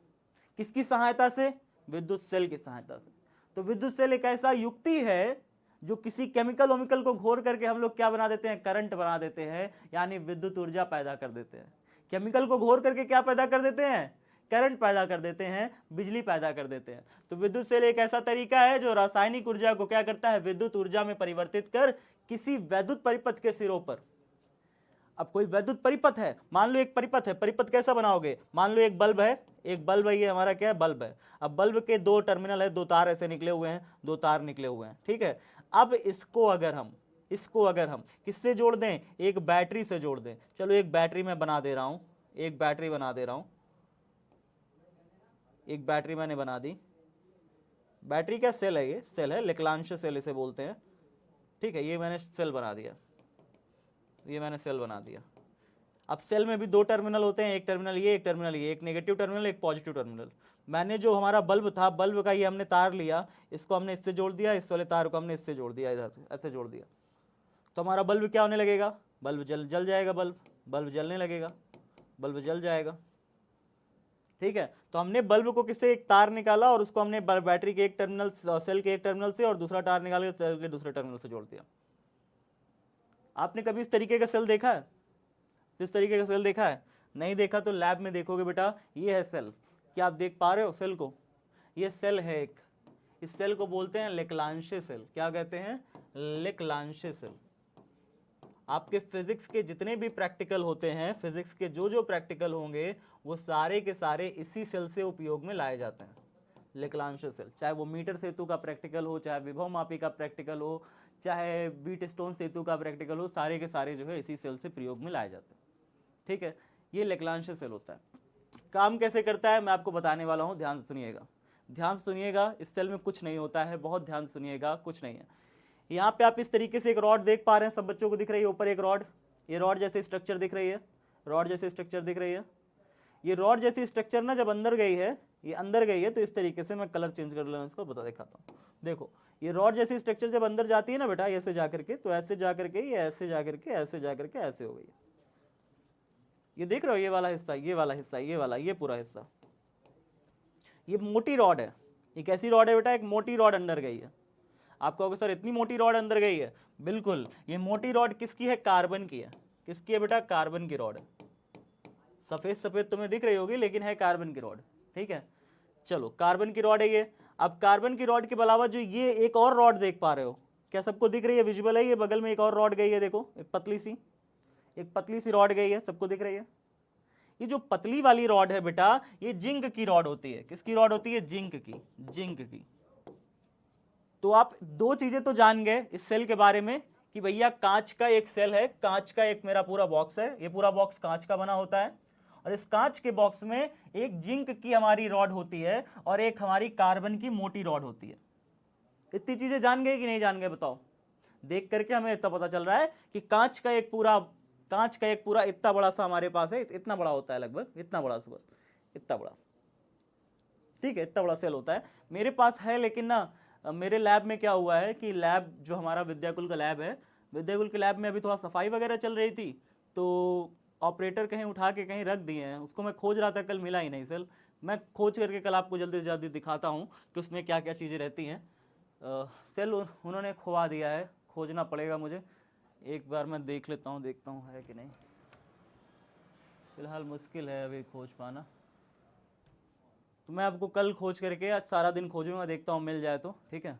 किसकी सहायता से? विद्युत सेल की सहायता से। तो विद्युत सेल एक ऐसा युक्ति है जो किसी केमिकल ओमिकल को घोर करके हम लोग क्या बना देते हैं? करंट बना देते हैं, यानी विद्युत ऊर्जा पैदा कर देते हैं। केमिकल को घोर करके क्या पैदा कर देते हैं? करंट पैदा कर देते हैं, बिजली पैदा कर देते हैं। तो विद्युत सेल एक ऐसा तरीका है जो रासायनिक ऊर्जा को क्या करता है? विद्युत ऊर्जा में परिवर्तित कर किसी वैद्युत परिपथ के सिरों पर। अब कोई वैद्युत परिपथ है, मान लो एक परिपथ है। परिपथ कैसा बनाओगे? मान लो एक बल्ब है, एक बल्ब है, ये हमारा क्या है? बल्ब है। अब बल्ब के दो टर्मिनल है, दो तार ऐसे निकले हुए हैं, दो तार निकले हुए हैं, ठीक है? अब इसको अगर हम किससे जोड़ दें? एक बैटरी से जोड़ दें। चलो एक बैटरी मैं बना दे रहा हूं, एक बैटरी बना दे रहा हूं, एक बैटरी मैंने बना दी। बैटरी क्या सेल है? ये सेल है, लेक्लांश सेल इसे बोलते हैं, ठीक है? ये मैंने सेल बना दिया, ये मैंने सेल बना दिया। अब सेल में भी दो टर्मिनल होते हैं, एक टर्मिनल ये, एक टर्मिनल ये, एक नेगेटिव टर्मिनल, एक पॉजिटिव टर्मिनल। मैंने जो हमारा बल्ब था, बल्ब का ये हमने तार लिया, इसको हमने इससे जोड़ दिया, इस वाले तार को हमने इससे जोड़ दिया, इधर से ऐसे जोड़ दिया। तो हमारा बल्ब क्या होने लगेगा? बल्ब जल जाएगा, बल्ब जलने लगेगा, बल्ब जल जाएगा, ठीक है? तो हमने बल्ब को किससे? एक तार निकाला और उसको हमने बैटरी के एक टर्मिनल, सेल के एक टर्मिनल से, और दूसरा तार निकाल के सेल के दूसरे टर्मिनल से जोड़ दिया। आपने कभी इस तरीके का सेल देखा है? इस तरीके का सेल देखा है? नहीं देखा तो लैब में देखोगे बेटा। ये है सेल, क्या आप देख पा रहे हो सेल को? ये सेल है एक, इस सेल को बोलते हैं लेक्लांशे सेल। क्या कहते हैं? लेक्लांशे सेल। आपके फिजिक्स के जितने भी प्रैक्टिकल होते हैं, फिजिक्स के जो जो प्रैक्टिकल होंगे वो सारे के सारे इसी सेल से उपयोग में लाए जाते हैं, लेक्लांशे सेल। चाहे वो मीटर सेतु का प्रैक्टिकल हो, चाहे विभव मापी का प्रैक्टिकल हो, चाहे व्हीटस्टोन सेतु का प्रैक्टिकल हो, सारे के सारे जो है इसी सेल से प्रयोग में लाए जाते हैं, ठीक है? ये लेक्लांशे सेल होता है। काम कैसे करता है मैं आपको बताने वाला हूं, ध्यान से सुनिएगा। ध्यान से सुनिएगा, इस सेल में कुछ नहीं होता है, बहुत ध्यान से सुनिएगा, कुछ नहीं है। यहाँ पे आप इस तरीके से एक रॉड देख पा रहे हैं, सब बच्चों को दिख रही है ऊपर एक रॉड, ये रॉड जैसे स्ट्रक्चर दिख रही है, रॉड जैसे स्ट्रक्चर दिख रही है। ये रॉड जैसी स्ट्रक्चर ना जब अंदर गई है, ये अंदर गई है, तो इस तरीके से मैं कलर चेंज कर लूँ इसको, बता दिखाता हूँ। देखो ये रॉड जैसी स्ट्रक्चर जब अंदर जाती है ना बेटा, ऐसे जा करके, तो ऐसे जा करके, ये ऐसे जा करके, ऐसे जा करके, ऐसे हो गई है। ये देख रहे हो, ये वाला हिस्सा, ये वाला हिस्सा, ये वाला, ये पूरा हिस्सा, ये मोटी रॉड है। ये कैसी रॉड है बेटा? एक मोटी रॉड अंदर गई है। आप कहोगे सर इतनी मोटी रॉड अंदर गई है? बिल्कुल, ये मोटी रॉड किसकी है? कार्बन की है। किसकी है बेटा? कार्बन की रॉड है। सफेद सफेद तुम्हें दिख रही होगी, लेकिन है कार्बन की रॉड, ठीक है। चलो कार्बन की रॉड है ये। अब कार्बन की रॉड के अलावा जो ये एक और रॉड देख पा रहे हो, क्या सबको दिख रही है? विजुअल है? ये बगल में एक और रॉड गई है, देखो एक पतली सी रॉड गई है, सबको दिख रही है? ये जो पतली वाली रॉड है बेटा, ये जिंक की रॉड होती है। किसकी रॉड होती है? जिंक की, जिंक की। तो आप दो चीजें तो जान गए इस सेल के बारे में कि भैया कांच का एक सेल है, कांच का एक मेरा पूरा बॉक्स है, ये पूरा बॉक्स कांच का बना होता है, और इस कांच के बॉक्स में एक जिंक की हमारी रॉड होती है और एक हमारी कार्बन की मोटी रॉड होती है। इतनी चीजें जान गए कि नहीं जान गए बताओ? देख करके हमें इतना पता चल रहा है कि कांच का एक पूरा इतना बड़ा सा हमारे पास है, इतना बड़ा होता है, लगभग इतना बड़ा सा, बस इतना बड़ा, ठीक है, इतना बड़ा सेल होता है मेरे पास है। लेकिन ना मेरे लैब में क्या हुआ है कि लैब जो हमारा विद्याकुल का लैब है, विद्याकुल के लैब में अभी थोड़ा सफाई वगैरह चल रही थी, तो ऑपरेटर कहीं उठा के कहीं रख दिए हैं, उसको मैं खोज रहा था, कल मिला ही नहीं सेल। मैं खोज करके कल आपको जल्दी से जल्दी दिखाता हूँ कि उसमें क्या क्या चीज़ें रहती हैं। सेल उन्होंने खुवा दिया है, खोजना पड़ेगा मुझे, एक बार मैं देख लेता हूँ, देखता हूँ है कि नहीं। फिलहाल मुश्किल है अभी खोज पाना, तो मैं आपको कल खोज करके आज सारा दिन खोजूंगा, देखता हूँ मिल जाए तो, ठीक है।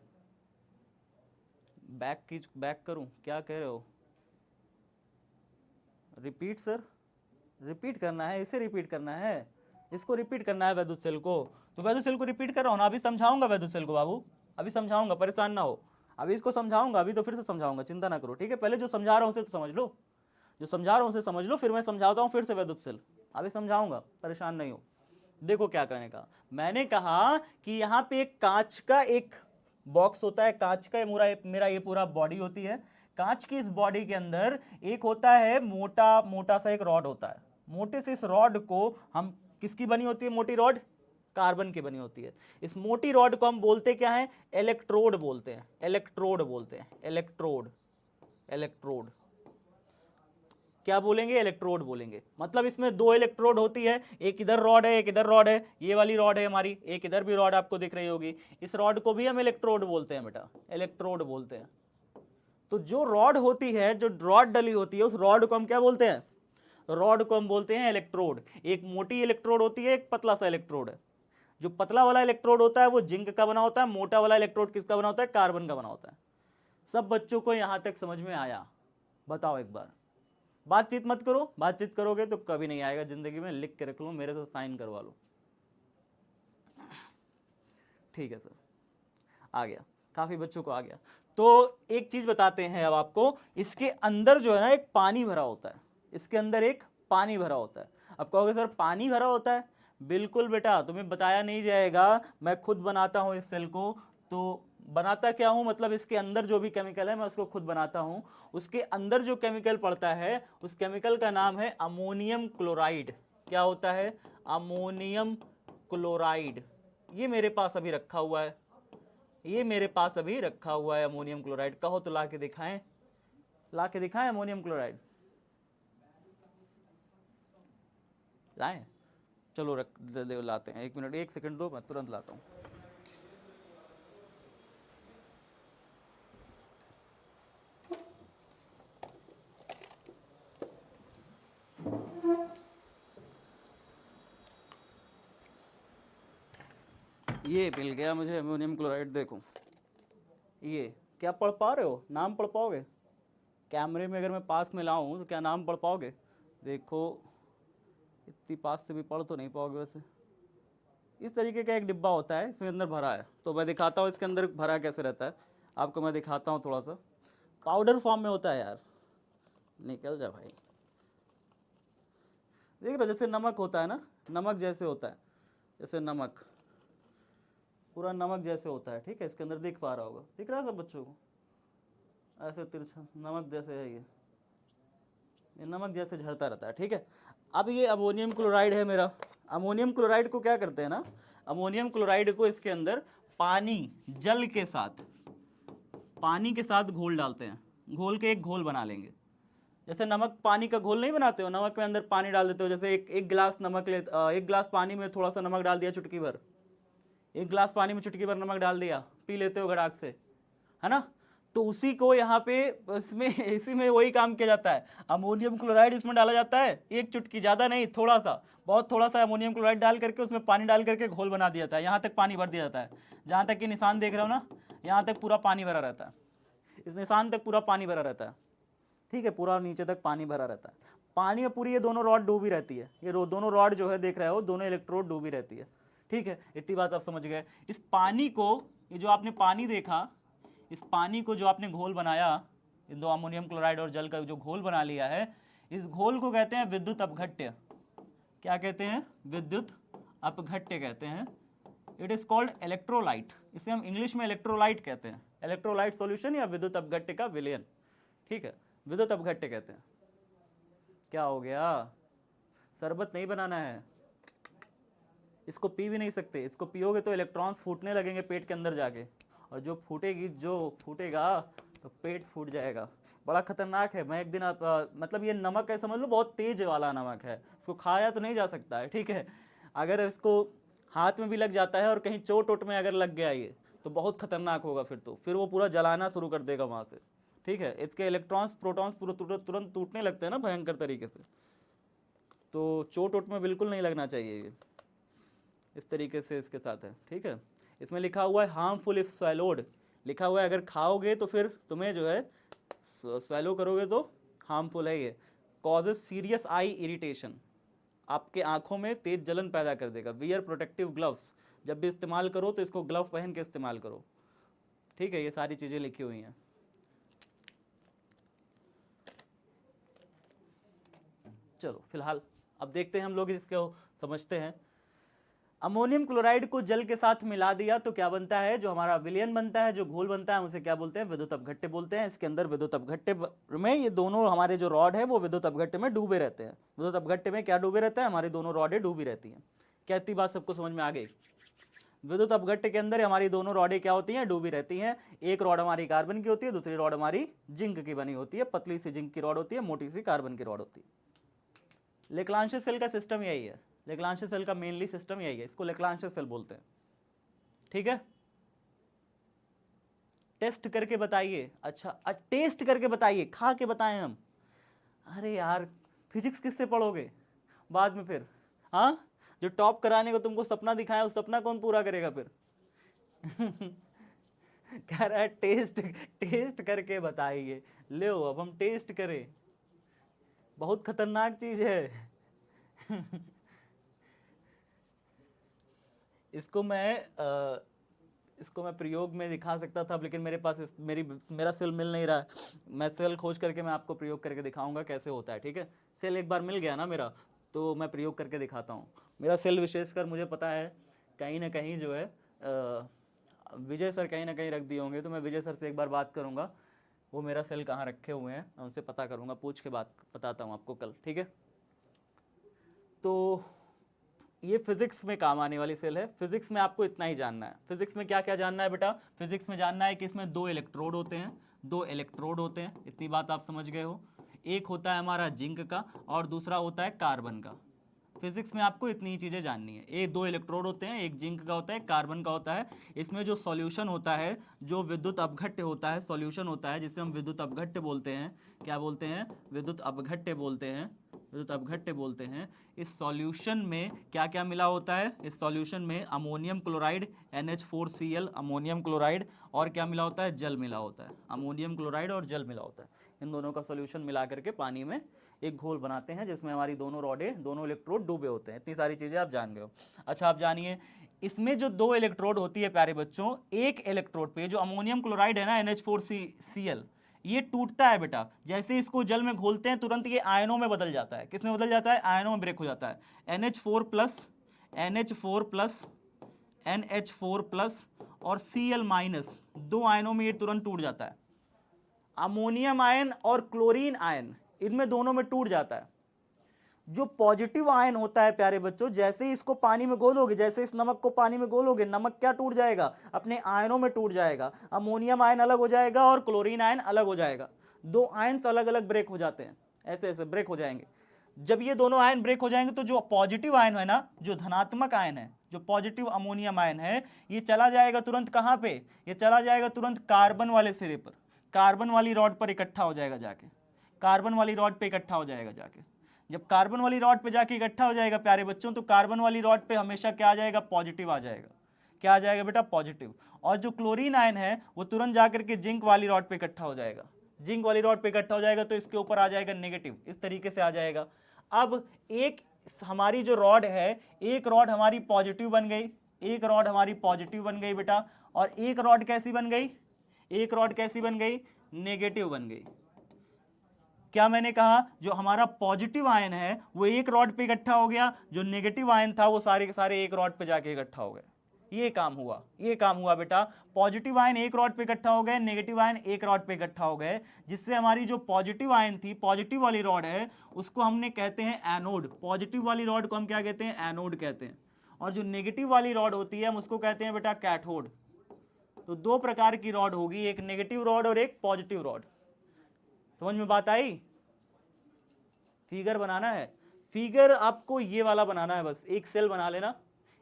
बैक करूँ? क्या कह रहे हो? Repeat sir? रिपीट करना है, इसे रिपीट करना है, इसको रिपीट करना है वैद्युत सेल को। तो वैद्युत सेल को रिपीट कर रहा हूँ ना, अभी समझाऊंगा वैद्युत सेल को बाबू, अभी समझाऊंगा, परेशान ना हो। अभी इसको समझाऊंगा, अभी तो फिर से समझाऊंगा, चिंता ना करो, ठीक है। पहले जो समझा रहा हूँ उसे तो समझ लो, जो समझा रहा हूँ उसे समझ लो, फिर मैं समझाता हूँ फिर से वैद्युत सेल, अभी समझाऊंगा, परेशान नहीं हो। देखो क्या कहने का, मैंने कहा कि यहाँ पे एक कांच का एक बॉक्स होता है, कांच का मेरा ये पूरा बॉडी होती है। कांच की इस बॉडी के अंदर एक होता है मोटा मोटा सा एक रॉड होता है। मोटे से इस रॉड को हम, किसकी बनी होती है मोटी रॉड? कार्बन की बनी होती है। इस मोटी रॉड को हम बोलते क्या है? इलेक्ट्रोड बोलते हैं, इलेक्ट्रोड बोलते हैं, इलेक्ट्रोड, इलेक्ट्रोड। क्या बोलेंगे? इलेक्ट्रोड बोलेंगे। मतलब इसमें दो इलेक्ट्रोड होती है, एक इधर रॉड है, एक इधर रॉड है, ये वाली रॉड है हमारी, एक इधर भी रॉड आपको दिख रही होगी, इस रॉड को भी हम इलेक्ट्रोड बोलते हैं बेटा, इलेक्ट्रोड बोलते हैं। तो जो रॉड होती है, जो रॉड डली होती है, उस रॉड को हम क्या बोलते हैं? रॉड को हम बोलते हैं इलेक्ट्रोड। एक मोटी इलेक्ट्रोड होती है, एक पतला सा इलेक्ट्रोड है। जो पतला वाला इलेक्ट्रोड होता है वो जिंक का बना होता है, मोटा वाला इलेक्ट्रोड किसका बना होता है? कार्बन का बना होता है। सब बच्चों को यहां तक समझ में आया? बताओ एक बार। बातचीत मत करो, बातचीत करोगे तो कभी नहीं आएगा जिंदगी में, लिख के रख लो, मेरे से साइन करवा लो, ठीक है सर। आ गया, काफी बच्चों को आ गया। तो एक चीज बताते हैं अब आपको, इसके अंदर जो है ना एक पानी भरा होता है, इसके अंदर एक पानी भरा होता है। अब कहोगे सर पानी भरा होता है? बिल्कुल बेटा, तुम्हें बताया नहीं जाएगा, मैं खुद बनाता हूं इस सेल को। तो बनाता क्या हूं, मतलब इसके अंदर जो भी केमिकल है मैं उसको खुद बनाता हूं। उसके अंदर जो केमिकल पड़ता है, उस केमिकल का नाम है अमोनियम क्लोराइड। क्या होता है? Ammonium chloride. ये मेरे पास अभी रखा हुआ है, ये मेरे पास अभी रखा हुआ है अमोनियम क्लोराइड। कहो तो ला के दिखाएं, ला के दिखाएं अमोनियम क्लोराइड, लाएं? चलो लाते हैं, 1 मिनट 1 सेकंड दो, मैं तुरंत लाता हूं। ये मिल गया मुझे अमोनियम क्लोराइड, देखो ये। क्या पढ़ पा रहे हो? नाम पढ़ पाओगे? कैमरे में अगर मैं पास में लाऊं तो क्या नाम पढ़ पाओगे? देखो इतनी पास से भी पढ़ तो नहीं पाओगे वैसे। इस तरीके का एक डिब्बा होता है, इसमें अंदर भरा है, तो मैं दिखाता हूँ इसके अंदर भरा कैसे रहता है आपको, मैं दिखाता हूँ थोड़ा सा। पाउडर फॉर्म में होता है यार, निकल जा भाई। देख रहे हो जैसे नमक होता है ना, नमक जैसे होता है, जैसे नमक, पूरा नमक जैसे होता है, ठीक है, इसके अंदर दिख पा रहा होगा, दिख रहा है सब बच्चों को, ऐसे तिरछा नमक जैसे है ये नमक जैसे झरता रहता है, ठीक है। अब ये अमोनियम क्लोराइड है मेरा। अमोनियम क्लोराइड को क्या करते हैं ना, अमोनियम क्लोराइड को इसके अंदर पानी जल के साथ, पानी के साथ घोल डालते हैं, घोल के एक घोल बना लेंगे। जैसे नमक पानी का घोल नहीं बनाते हो, नमक में अंदर पानी डाल देते हो, जैसे एक गिलास नमक ले, एक गिलास पानी में थोड़ा सा नमक डाल दिया, चुटकी भर, एक गिलास पानी में चुटकी भर नमक डाल दिया, पी लेते हो गड़ाक से, है ना। तो उसी को यहाँ पे इसमें इसी में वही काम किया जाता है। अमोनियम क्लोराइड इसमें डाला जाता है, एक चुटकी, ज़्यादा नहीं, थोड़ा सा, बहुत थोड़ा सा अमोनियम क्लोराइड डाल करके उसमें पानी डाल करके घोल बना दिया जाता है। यहाँ तक पानी भर दिया जाता है, जहाँ तक कि निशान देख रहे हो ना, यहाँ तक पूरा पानी भरा रहता है, इस निशान तक पूरा पानी भरा रहता है, ठीक है, पूरा नीचे तक पानी भरा रहता है। पानी में पूरी ये दोनों रॉड डूबी रहती है, ये दोनों रॉड जो है देख रहे हो, दोनों इलेक्ट्रोड डूबी रहती है, ठीक है। इतनी बात आप समझ गए। इस पानी को, ये जो आपने पानी देखा, इस पानी को जो आपने घोल बनाया, इन दो अमोनियम क्लोराइड और जल का जो घोल बना लिया है, इस घोल को कहते हैं विद्युत अपघट्य। क्या कहते हैं? विद्युत अपघट्य कहते हैं। इट इज कॉल्ड इलेक्ट्रोलाइट, इसे हम इंग्लिश में इलेक्ट्रोलाइट कहते हैं। इलेक्ट्रोलाइट सॉल्यूशन या विद्युत अपघट्य का विलयन, ठीक है, विद्युत अपघट्य कहते हैं। क्या हो गया? शरबत नहीं बनाना है, इसको पी भी नहीं सकते, इसको पियोगे तो इलेक्ट्रॉन्स फूटने लगेंगे पेट के अंदर जाके, और जो फूटेगा तो पेट फूट जाएगा। बड़ा खतरनाक है। मैं एक दिन मतलब ये नमक है, समझ लो बहुत तेज वाला नमक है, इसको खाया तो नहीं जा सकता है, ठीक है। अगर इसको हाथ में भी लग जाता है और कहीं चोट वोट में अगर लग गया ये, तो बहुत खतरनाक होगा, फिर वो पूरा जलाना शुरू कर देगा वहाँ से, ठीक है। इसके इलेक्ट्रॉन्स प्रोटॉन्स पूरा तुरंत टूटने लगते हैं ना भयंकर तरीके से, तो चोट वोट में बिल्कुल नहीं लगना चाहिए ये, इस तरीके से इसके साथ है, ठीक है। इसमें लिखा हुआ है हार्मफुल इफ स्वैलोड, लिखा हुआ है अगर खाओगे तो फिर तुम्हें जो है स्वैलो करोगे तो हार्मफुल है ये। कॉजेज सीरियस आई इरिटेशन, आपके आंखों में तेज जलन पैदा कर देगा। वियर प्रोटेक्टिव ग्लव्स, जब भी इस्तेमाल करो तो इसको ग्लव पहन के इस्तेमाल करो, ठीक है। ये सारी चीज़ें लिखी हुई हैं। चलो फिलहाल अब देखते हैं हम लोग इसको समझते हैं। अमोनियम क्लोराइड को जल के साथ मिला दिया तो क्या बनता है? जो हमारा विलयन बनता है, जो घोल बनता है, उसे क्या बोलते हैं? विद्युत अपघट्य बोलते हैं। इसके अंदर विद्युत अपघट्य में ये दोनों हमारे जो रॉड है वो विद्युत अपघट्य में डूबे रहते हैं। विद्युत अपघट्य में क्या डूबे रहता है? हमारी दोनों रॉडें डूबी रहती हैं। क्या इतनी बात सबको समझ में आ गई? विद्युत अपघट्य के अंदर हमारी दोनों रॉडें क्या होती हैं? डूबी रहती हैं। एक रॉड हमारी कार्बन की होती है, दूसरी रॉड हमारी जिंक की बनी होती है। पतली सी जिंक की रॉड होती है, मोटी सी कार्बन की रॉड होती है। लेक्लांशियस सेल का सिस्टम यही है, लेक्लांशियस सेल का मेनली सिस्टम यही है, इसको लेक्लांशियस सेल बोलते हैं, ठीक है। टेस्ट करके बताइए। अच्छा टेस्ट करके बताइए, खा के बताएं हम। अरे यार फिजिक्स किससे पढ़ोगे बाद में फिर? हाँ, जो टॉप कराने को तुमको सपना दिखाया, उस सपना कौन पूरा करेगा फिर? कह रहा है टेस्ट करके बताइए। ले अब हम टेस्ट करें, बहुत खतरनाक चीज है। इसको मैं प्रयोग में दिखा सकता था, लेकिन मेरे पास मेरा सेल मिल नहीं रहा है। मैं सेल खोज करके मैं आपको प्रयोग करके दिखाऊंगा कैसे होता है, ठीक है। सेल एक बार मिल गया ना मेरा, तो मैं प्रयोग करके दिखाता हूँ। मेरा सेल विशेषकर मुझे पता है कहीं ना कहीं जो है विजय सर कहीं ना कहीं रख दिए होंगे, तो मैं विजय सर से एक बार बात करूँगा, वो मेरा सेल कहाँ रखे हुए हैं मैं उनसे पता करूँगा, पूछ के बात बताता हूँ आपको कल, ठीक है। तो ये फिजिक्स में काम आने वाली सेल है। फिजिक्स में आपको इतना ही जानना है। फिजिक्स में क्या क्या जानना है बेटा? फिजिक्स में जानना है कि इसमें दो इलेक्ट्रोड होते हैं, इतनी बात आप समझ गए हो। एक होता है हमारा जिंक का और दूसरा होता है कार्बन का। फिजिक्स में आपको इतनी ही चीज़ें जाननी है। ये दो इलेक्ट्रोड होते हैं, एक जिंक का होता है, एक कार्बन का होता है। इसमें जो सॉल्यूशन होता है, जो विद्युत अपघट्य होता है, सॉल्यूशन होता है, जिसे हम विद्युत अपघट्य बोलते हैं। क्या बोलते हैं? विद्युत अपघट्य बोलते हैं, विद्युत अपघट्य बोलते हैं। इस सॉल्यूशन में क्या क्या मिला होता है? इस सॉल्यूशन में ammonium chloride NH4Cl, ammonium chloride, और क्या मिला होता है? जल मिला होता है। अमोनियम क्लोराइड और जल मिला होता है। इन दोनों का सॉल्यूशन मिला करके पानी में एक घोल बनाते हैं, जिसमें हमारी दोनों रॉडें, दोनों इलेक्ट्रोड डूबे होते हैं। इतनी सारी चीज़ें आप जान गए हो। अच्छा आप जानिए, इसमें जो दो इलेक्ट्रोड होती है प्यारे बच्चों, एक इलेक्ट्रोड पे जो अमोनियम क्लोराइड है ना NH4Cl, ये टूटता है बेटा। जैसे इसको जल में घोलते हैं तुरंत ये आयनों में बदल जाता है। किस में बदल जाता है? आयनों में ब्रेक हो जाता है। NH4 प्लस NH4+ और Cl-, दो आयनों में ये तुरंत टूट जाता है। अमोनियम आयन और क्लोरीन आयन, इनमें दोनों में टूट जाता है। जो पॉजिटिव आयन होता है प्यारे बच्चों, जैसे ही इसको पानी में घोलोगे, जैसे इस नमक को पानी में घोलोगे, नमक क्या टूट जाएगा, अपने आयनों में टूट जाएगा। अमोनियम आयन अलग हो जाएगा और क्लोरीन आयन अलग हो जाएगा। दो आयन्स अलग अलग ब्रेक हो जाते हैं, ऐसे ऐसे ब्रेक हो जाएंगे। जब ये दोनों आयन ब्रेक हो जाएंगे तो जो पॉजिटिव आयन है ना, जो धनात्मक आयन है, जो पॉजिटिव अमोनियम आयन है, ये चला जाएगा तुरंत कहां पे, ये चला जाएगा तुरंत कार्बन वाले सिरे पर, कार्बन वाली रॉड पर इकट्ठा हो जाएगा जाके, कार्बन वाली रॉड पे इकट्ठा हो जाएगा जाके। जब कार्बन वाली रॉड पे जाके इकट्ठा हो जाएगा प्यारे बच्चों, तो कार्बन वाली रॉड पे हमेशा क्या आ जाएगा, पॉजिटिव आ जाएगा। क्या आ जाएगा बेटा, पॉजिटिव। और जो क्लोरीन आयन है वो तुरंत जाकर के जिंक वाली रॉड पे इकट्ठा हो जाएगा, जिंक वाली रॉड पे इकट्ठा हो जाएगा तो इसके ऊपर आ जाएगा नेगेटिव, इस तरीके से आ जाएगा। अब एक हमारी जो रॉड है, एक रॉड हमारी पॉजिटिव बन गई, एक रॉड हमारी पॉजिटिव बन गई बेटा, और एक रॉड कैसी बन गई, एक रॉड कैसी बन गई, नेगेटिव बन गई। क्या मैंने कहा, जो हमारा पॉजिटिव आयन है वो एक रॉड पे इकट्ठा हो गया, जो नेगेटिव आयन था वो सारे के सारे एक रॉड पे जाके इकट्ठा हो गए। ये काम हुआ, ये काम हुआ बेटा। पॉजिटिव आयन एक रॉड पे इकट्ठा हो गए, नेगेटिव आयन एक रॉड पे इकट्ठा हो गए, जिससे हमारी जो पॉजिटिव आयन थी, पॉजिटिव वाली रॉड है, उसको हमने कहते हैं एनोड। पॉजिटिव वाली रॉड को हम क्या कहते हैं, एनोड कहते हैं। और जो नेगेटिव वाली रॉड होती है हम उसको कहते हैं बेटा कैथोड। तो दो प्रकार की रॉड होगी, एक नेगेटिव रॉड और एक पॉजिटिव रॉड। समझ में बात आई। फिगर बनाना है, फिगर आपको ये वाला बनाना है, बस एक सेल बना लेना,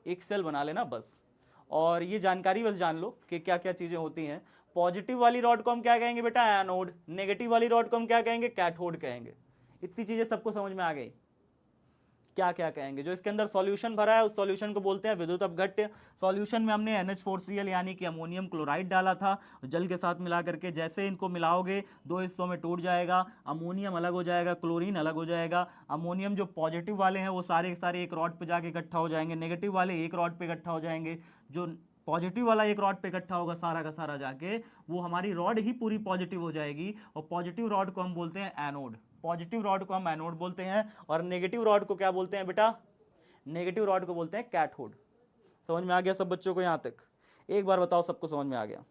एक सेल बना लेना बस। और ये जानकारी बस जान लो कि क्या क्या चीजें होती हैं। पॉजिटिव वाली रॉड को हम क्या कहेंगे बेटा, एनोड। नेगेटिव वाली रॉड को हम क्या कहेंगे, कैथोड कहेंगे। इतनी चीजें सबको समझ में आ गई, क्या क्या कहेंगे। जो इसके अंदर सॉल्यूशन भरा है उस सॉल्यूशन को बोलते हैं विद्युत अपघट्य। सॉल्यूशन में हमने NH4Cl यानी कि अमोनियम क्लोराइड डाला था, जल के साथ मिला करके। जैसे इनको मिलाओगे दो हिस्सों में टूट जाएगा, अमोनियम अलग हो जाएगा, क्लोरीन अलग हो जाएगा। अमोनियम जो पॉजिटिव वाले हैं वो सारे के सारे एक रॉड पे जाके इकट्ठा हो जाएंगे, नेगेटिव वाले एक रॉड पे इकट्ठा हो जाएंगे। जो पॉजिटिव वाला एक रॉड पे इकट्ठा होगा सारा का सारा जाके, वो हमारी रॉड ही पूरी पॉजिटिव हो जाएगी, और पॉजिटिव रॉड को हम बोलते हैं एनोड। पॉजिटिव रॉड को हम एनोड बोलते हैं, और नेगेटिव रॉड को क्या बोलते हैं बेटा, नेगेटिव रॉड को बोलते हैं कैथोड। समझ में आ गया सब बच्चों को यहाँ तक। एक बार बताओ सबको समझ में आ गया।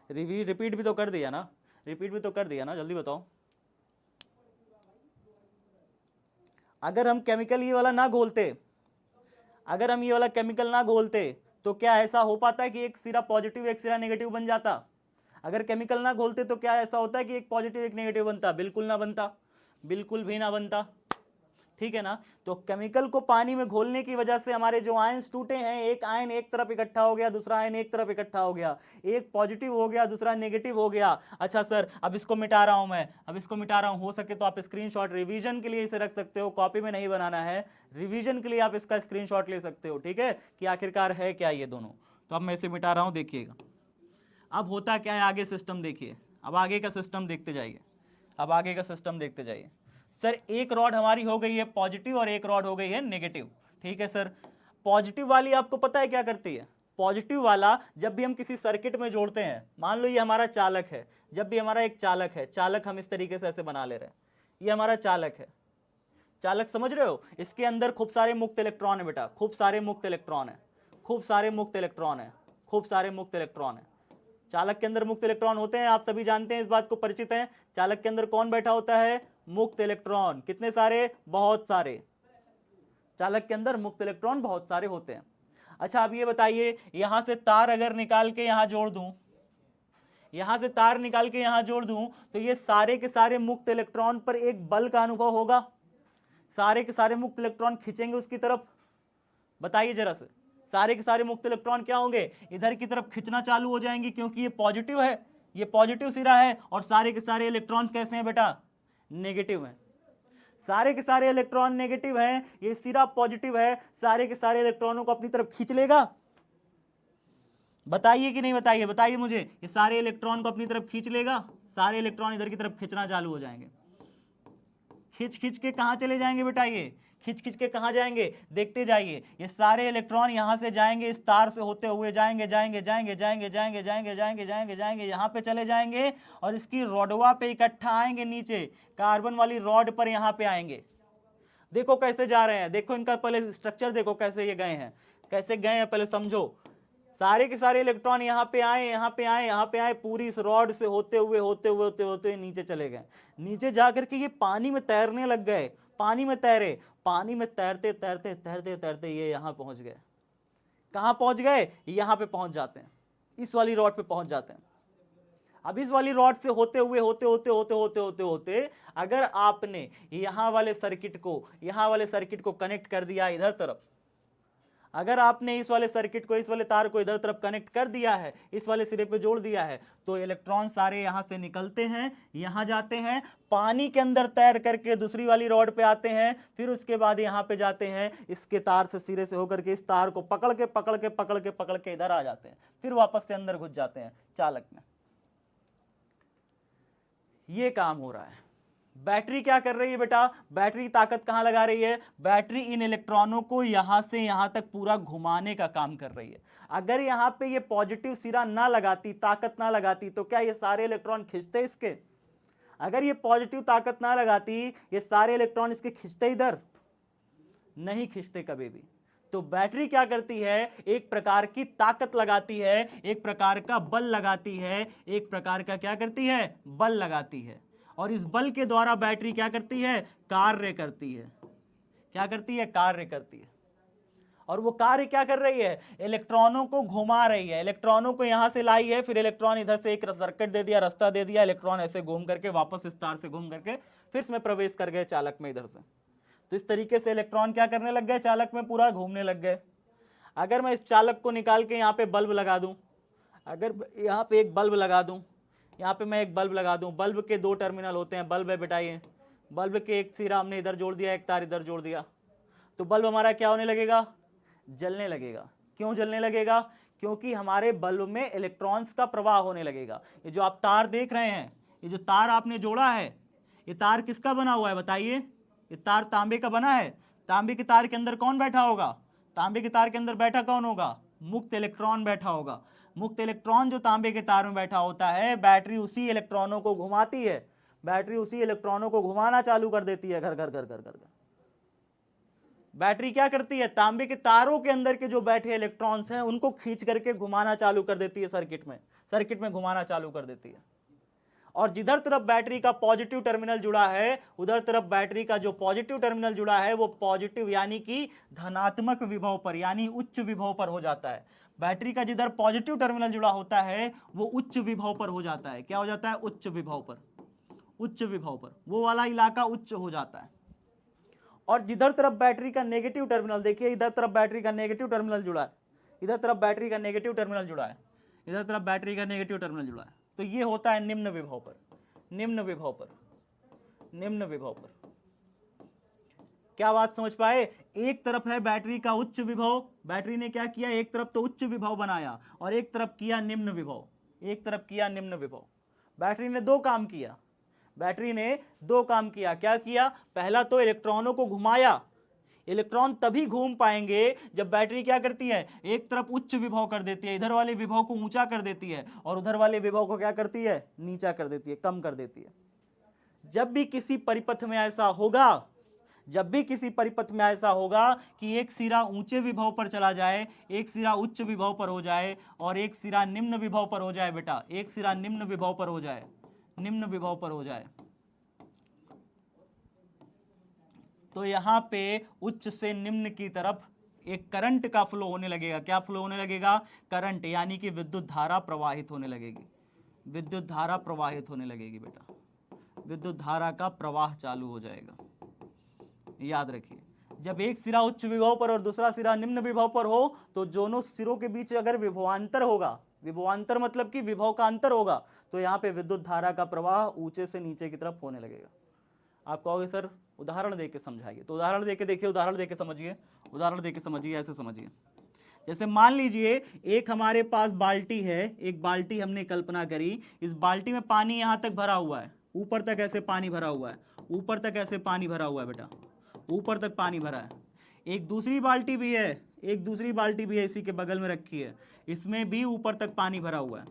रिपीट भी तो कर दिया ना, रिपीट भी तो कर दिया ना, जल्दी बताओ। अगर हम केमिकल ये वाला ना घोलते, अगर हम ये वाला केमिकल ना घोलते तो क्या ऐसा हो पाता है कि एक सिरा पॉजिटिव एक सिरा नेगेटिव बन जाता। अगर केमिकल ना घोलते तो क्या ऐसा होता है कि एक पॉजिटिव एक नेगेटिव बनता, बिल्कुल ना बनता, बिल्कुल भी ना बनता। ठीक है ना। तो केमिकल को पानी में घोलने की वजह से हमारे जो आयन्स टूटे हैं, एक आयन एक तरफ इकट्ठा हो गया, दूसरा आयन एक तरफ इकट्ठा हो गया, एक पॉजिटिव हो गया दूसरा नेगेटिव हो गया। अच्छा सर अब इसको मिटा रहा हूं मैं, अब इसको मिटा रहा हूं। हो सके तो आप स्क्रीनशॉट रिवीजन के लिए इसे रख सकते हो, कॉपी में नहीं बनाना है, रिवीजन के लिए आप इसका स्क्रीनशॉट ले सकते हो। ठीक है, कि आखिरकार है क्या ये दोनों। तो अब मैं इसे मिटा रहा हूं, देखिएगा अब होता क्या है आगे सिस्टम देखिए। अब आगे का सिस्टम देखते जाइए, अब आगे का सिस्टम देखते जाइए। सर एक रॉड हमारी हो गई है पॉजिटिव और एक रॉड हो गई है नेगेटिव। ठीक है सर, पॉजिटिव वाली आपको पता है क्या करती है। पॉजिटिव वाला जब भी हम किसी सर्किट में जोड़ते हैं, मान लो ये हमारा चालक है, जब भी हमारा एक चालक है, चालक हम इस तरीके से ऐसे बना ले रहे हैं, ये हमारा चालक है। चालक समझ रहे हो, इसके अंदर खूब सारे मुक्त इलेक्ट्रॉन है बेटा, खूब सारे मुक्त इलेक्ट्रॉन है, खूब सारे मुक्त इलेक्ट्रॉन है, खूब सारे मुक्त इलेक्ट्रॉन है। चालक के अंदर मुक्त इलेक्ट्रॉन होते हैं, आप सभी जानते हैं, इस बात को परिचित हैं। चालक के अंदर कौन बैठा होता है, मुक्त इलेक्ट्रॉन। कितने सारे, बहुत सारे। चालक के अंदर मुक्त इलेक्ट्रॉन बहुत सारे होते हैं। अच्छा अब ये बताइए, यहां से तार अगर निकाल के यहां जोड़ दूं, यहां से तार निकाल के यहां जोड़ दूं, तो ये सारे के सारे मुक्त इलेक्ट्रॉन पर एक बल का अनुभव होगा। सारे के सारे मुक्त इलेक्ट्रॉन खींचेंगे उसकी तरफ। बताइए जरा से, सारे के सारे मुक्त इलेक्ट्रॉन क्या होंगे, इधर की तरफ खिंचना चालू हो जाएंगे, क्योंकि ये पॉजिटिव है, ये पॉजिटिव सिरा है, और सारे के सारे इलेक्ट्रॉन कैसे हैं बेटा, नेगेटिव हैं। सारे के सारे इलेक्ट्रॉन नेगेटिव हैं, ये सिरा पॉजिटिव है, सारे के सारे इलेक्ट्रॉनों को अपनी तरफ खींच लेगा। बताइए कि नहीं, बताइए, बताइए मुझे, ये सारे इलेक्ट्रॉन को अपनी तरफ खींच लेगा। सारे इलेक्ट्रॉन इधर की तरफ खींचना चालू हो जाएंगे। खींच खींच के कहां चले जाएंगे बेटा, ये खींच खींच के कहां जाएंगे, देखते जाइए। ये सारे इलेक्ट्रॉन यहां से जाएंगे, इस तार से होते हुए जाएंगे जाएंगे जाएंगे जाएंगे जाएंगे जाएंगे जाएंगे जाएंगे जाएंगे, यहां पे चले जाएंगे, और इसकी रॉडवा पे इकट्ठा आएंगे, नीचे कार्बन वाली रॉड पर यहां पे आएंगे। देखो कैसे जा रहे हैं, देखो इनका पहले स्ट्रक्चर देखो कैसे ये गए हैं, कैसे गए हैं पहले समझो। सारे के सारे इलेक्ट्रॉन यहाँ पे आए, यहाँ पे आए, यहाँ पे आए, पूरी इस रॉड से होते हुए नीचे चले गए। नीचे जाकर के ये पानी में तैरने लग गए, पानी में तैरे, पानी में तैरते तैरते तैरते तैरते ये यहाँ पहुंच गए। कहाँ पहुंच गए? यहाँ पे पहुंच जाते हैं, इस वाली रॉड पे पहुंच जाते हैं। अब इस वाली रॉड से होते अगर आपने यहाँ वाले सर्किट को कनेक्ट कर दिया इधर तरफ, अगर आपने इस वाले सर्किट को, इस वाले तार को इधर तरफ कनेक्ट कर दिया है, इस वाले सिरे पे जोड़ दिया है, तो इलेक्ट्रॉन सारे यहां से निकलते हैं, यहां जाते हैं, पानी के अंदर तैर करके दूसरी वाली रॉड पे आते हैं, फिर उसके बाद यहां पे जाते हैं, इसके तार से सिरे से होकर के इस तार को पकड़ के इधर आ जाते हैं, फिर वापस से अंदर घुस जाते हैं चालक में। ये काम हो रहा है। बैटरी क्या कर रही है बेटा? बैटरी ताकत कहां लगा रही है? बैटरी इन इलेक्ट्रॉनों को यहां से यहां तक पूरा घुमाने का काम कर रही है। अगर यहां पे ये पॉजिटिव सिरा ना लगाती, ताकत ना लगाती, तो क्या ये सारे इलेक्ट्रॉन खींचते इसके? अगर ये पॉजिटिव ताकत ना लगाती, ये सारे इलेक्ट्रॉन इसके खींचते इधर? नहीं खींचते कभी भी। तो बैटरी क्या करती है? एक प्रकार की ताकत लगाती है, एक प्रकार का बल लगाती है, एक प्रकार का क्या करती है? बल लगाती है। और इस बल के द्वारा बैटरी क्या करती है? कार्य करती है। क्या करती है? कार्य करती है। और वो कार्य क्या कर रही है? इलेक्ट्रॉनों को घुमा रही है। इलेक्ट्रॉनों को यहां से लाई है, फिर इलेक्ट्रॉन इधर से एक सर्किट दे दिया, रास्ता दे दिया, इलेक्ट्रॉन ऐसे घूम करके वापस इस तार से घूम करके फिर इसमें प्रवेश कर गए चालक में इधर से। तो इस तरीके से इलेक्ट्रॉन क्या करने लग गए? चालक में पूरा घूमने लग गए। अगर मैं इस चालक को निकाल के यहाँ पे बल्ब लगा दूं, अगर यहाँ पे एक बल्ब लगा दूं, यहाँ पे मैं एक बल्ब लगा दूं, बल्ब के दो टर्मिनल होते हैं, बल्ब है बेटा ये, बल्ब के एक सिरा हमने इधर जोड़ दिया, एक तार इधर जोड़ दिया, तो बल्ब हमारा क्या होने लगेगा? जलने लगेगा। क्यों जलने लगेगा? क्योंकि हमारे बल्ब में इलेक्ट्रॉन्स का प्रवाह होने लगेगा। ये जो आप तार देख रहे हैं, ये जो तार आपने जोड़ा है, ये तार किसका बना हुआ है बताइए? ये तार तांबे का बना है। तांबे के तार के अंदर कौन बैठा होगा? तांबे के तार के अंदर बैठा कौन होगा? मुक्त इलेक्ट्रॉन बैठा होगा। मुक्त इलेक्ट्रॉन जो तांबे के तार में बैठा होता है, बैटरी उसी इलेक्ट्रॉनों को घुमाती है, बैटरी उसी इलेक्ट्रॉनों को घुमाना चालू कर देती है, घर घर घर घर घर। बैटरी क्या करती है? तांबे के तारों के अंदर के जो बैठे इलेक्ट्रॉन्स हैं उनको खींच करके घुमाना चालू कर देती है, सर्किट में घुमाना चालू कर देती है। और जिधर तरफ बैटरी का पॉजिटिव टर्मिनल जुड़ा है, उधर तरफ बैटरी का जो पॉजिटिव टर्मिनल जुड़ा है वो पॉजिटिव यानी कि धनात्मक विभव पर, यानी उच्च विभव पर हो जाता है। बैटरी का जिधर पॉजिटिव टर्मिनल जुड़ा होता है वो उच्च विभव पर हो जाता है। क्या हो जाता है? उच्च विभव पर। उच्च विभव पर वो वाला इलाका उच्च हो जाता है। और जिधर तरफ बैटरी का नेगेटिव टर्मिनल, देखिए इधर तरफ बैटरी का नेगेटिव टर्मिनल जुड़ा है, इधर तरफ बैटरी का नेगेटिव टर्मिनल जुड़ा है, इधर तरफ बैटरी का नेगेटिव टर्मिनल जुड़ा है, तो ये होता है निम्न विभव पर। निम्न विभव पर, निम्न विभव पर। क्या बात समझ पाए? एक तरफ है बैटरी का उच्च विभव, बैटरी ने क्या किया? एक तरफ तो उच्च विभव बनाया और एक तरफ किया निम्न विभव, एक तरफ किया निम्न विभव। बैटरी ने दो काम किया, बैटरी ने दो काम किया। क्या किया? पहला तो इलेक्ट्रॉनों को घुमाया। इलेक्ट्रॉन तभी घूम पाएंगे जब बैटरी क्या करती है? एक तरफ उच्च विभव कर देती है, इधर वाले विभव को ऊंचा कर देती है, और उधर वाले विभव को क्या करती है? नीचा कर देती है, कम कर देती है। जब भी किसी परिपथ में ऐसा होगा, जब भी किसी परिपथ में ऐसा होगा कि एक सिरा ऊंचे विभव पर चला जाए, एक सिरा उच्च विभव पर हो जाए और एक सिरा निम्न विभव पर हो जाए बेटा, एक सिरा निम्न विभव पर हो जाए, निम्न विभव पर हो जाए, तो यहां पे उच्च से निम्न की तरफ एक करंट का फ्लो होने लगेगा। क्या फ्लो होने लगेगा? करंट, यानी कि विद्युत धारा प्रवाहित होने लगेगी। विद्युत धारा प्रवाहित होने लगेगी बेटा, विद्युत धारा का प्रवाह चालू हो जाएगा। याद रखिए, जब एक सिरा उच्च विभव पर और दूसरा सिरा निम्न विभव पर हो, तो दोनों सिरों के बीच अगर विभवांतर होगा, विभवांतर मतलब कि विभव का अंतर होगा, तो यहाँ पे विद्युत धारा का प्रवाह ऊंचे से नीचे की तरफ होने लगेगा। आप कहोगे सर उदाहरण देके समझाइए, तो उदाहरण देके देखिए, उदाहरण देके समझिए, उदाहरण देके समझिए, ऐसे समझिए। जैसे मान लीजिए एक हमारे पास बाल्टी है, एक बाल्टी हमने कल्पना करी, इस बाल्टी में पानी यहाँ तक भरा हुआ है, ऊपर तक ऐसे पानी भरा हुआ है, ऊपर तक ऐसे पानी भरा हुआ है बेटा, ऊपर तक पानी भरा है। एक दूसरी बाल्टी भी है, एक दूसरी बाल्टी भी है, इसी के बगल में रखी है, इसमें भी ऊपर तक पानी भरा हुआ है,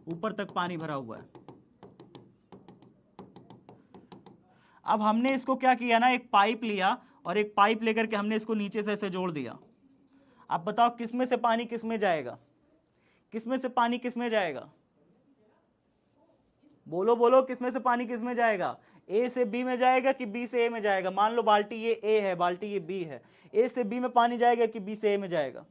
ऊपर तक पानी भरा हुआ है। अब हमने इसको क्या किया ना, एक पाइप लिया और एक पाइप लेकर के हमने इसको नीचे से ऐसे जोड़ दिया। अब बताओ किस में से पानी किस में जाएगा? किसमें से पानी किसमें जाएगा? बोलो बोलो, किसमें से पानी किसमें जाएगा? ए से बी में जाएगा कि बी से ए में जाएगा? मान लो बाल्टी ये ए है, बाल्टी ये बी है, ए से बी में पानी जाएगा कि बी से ए में जाएगा?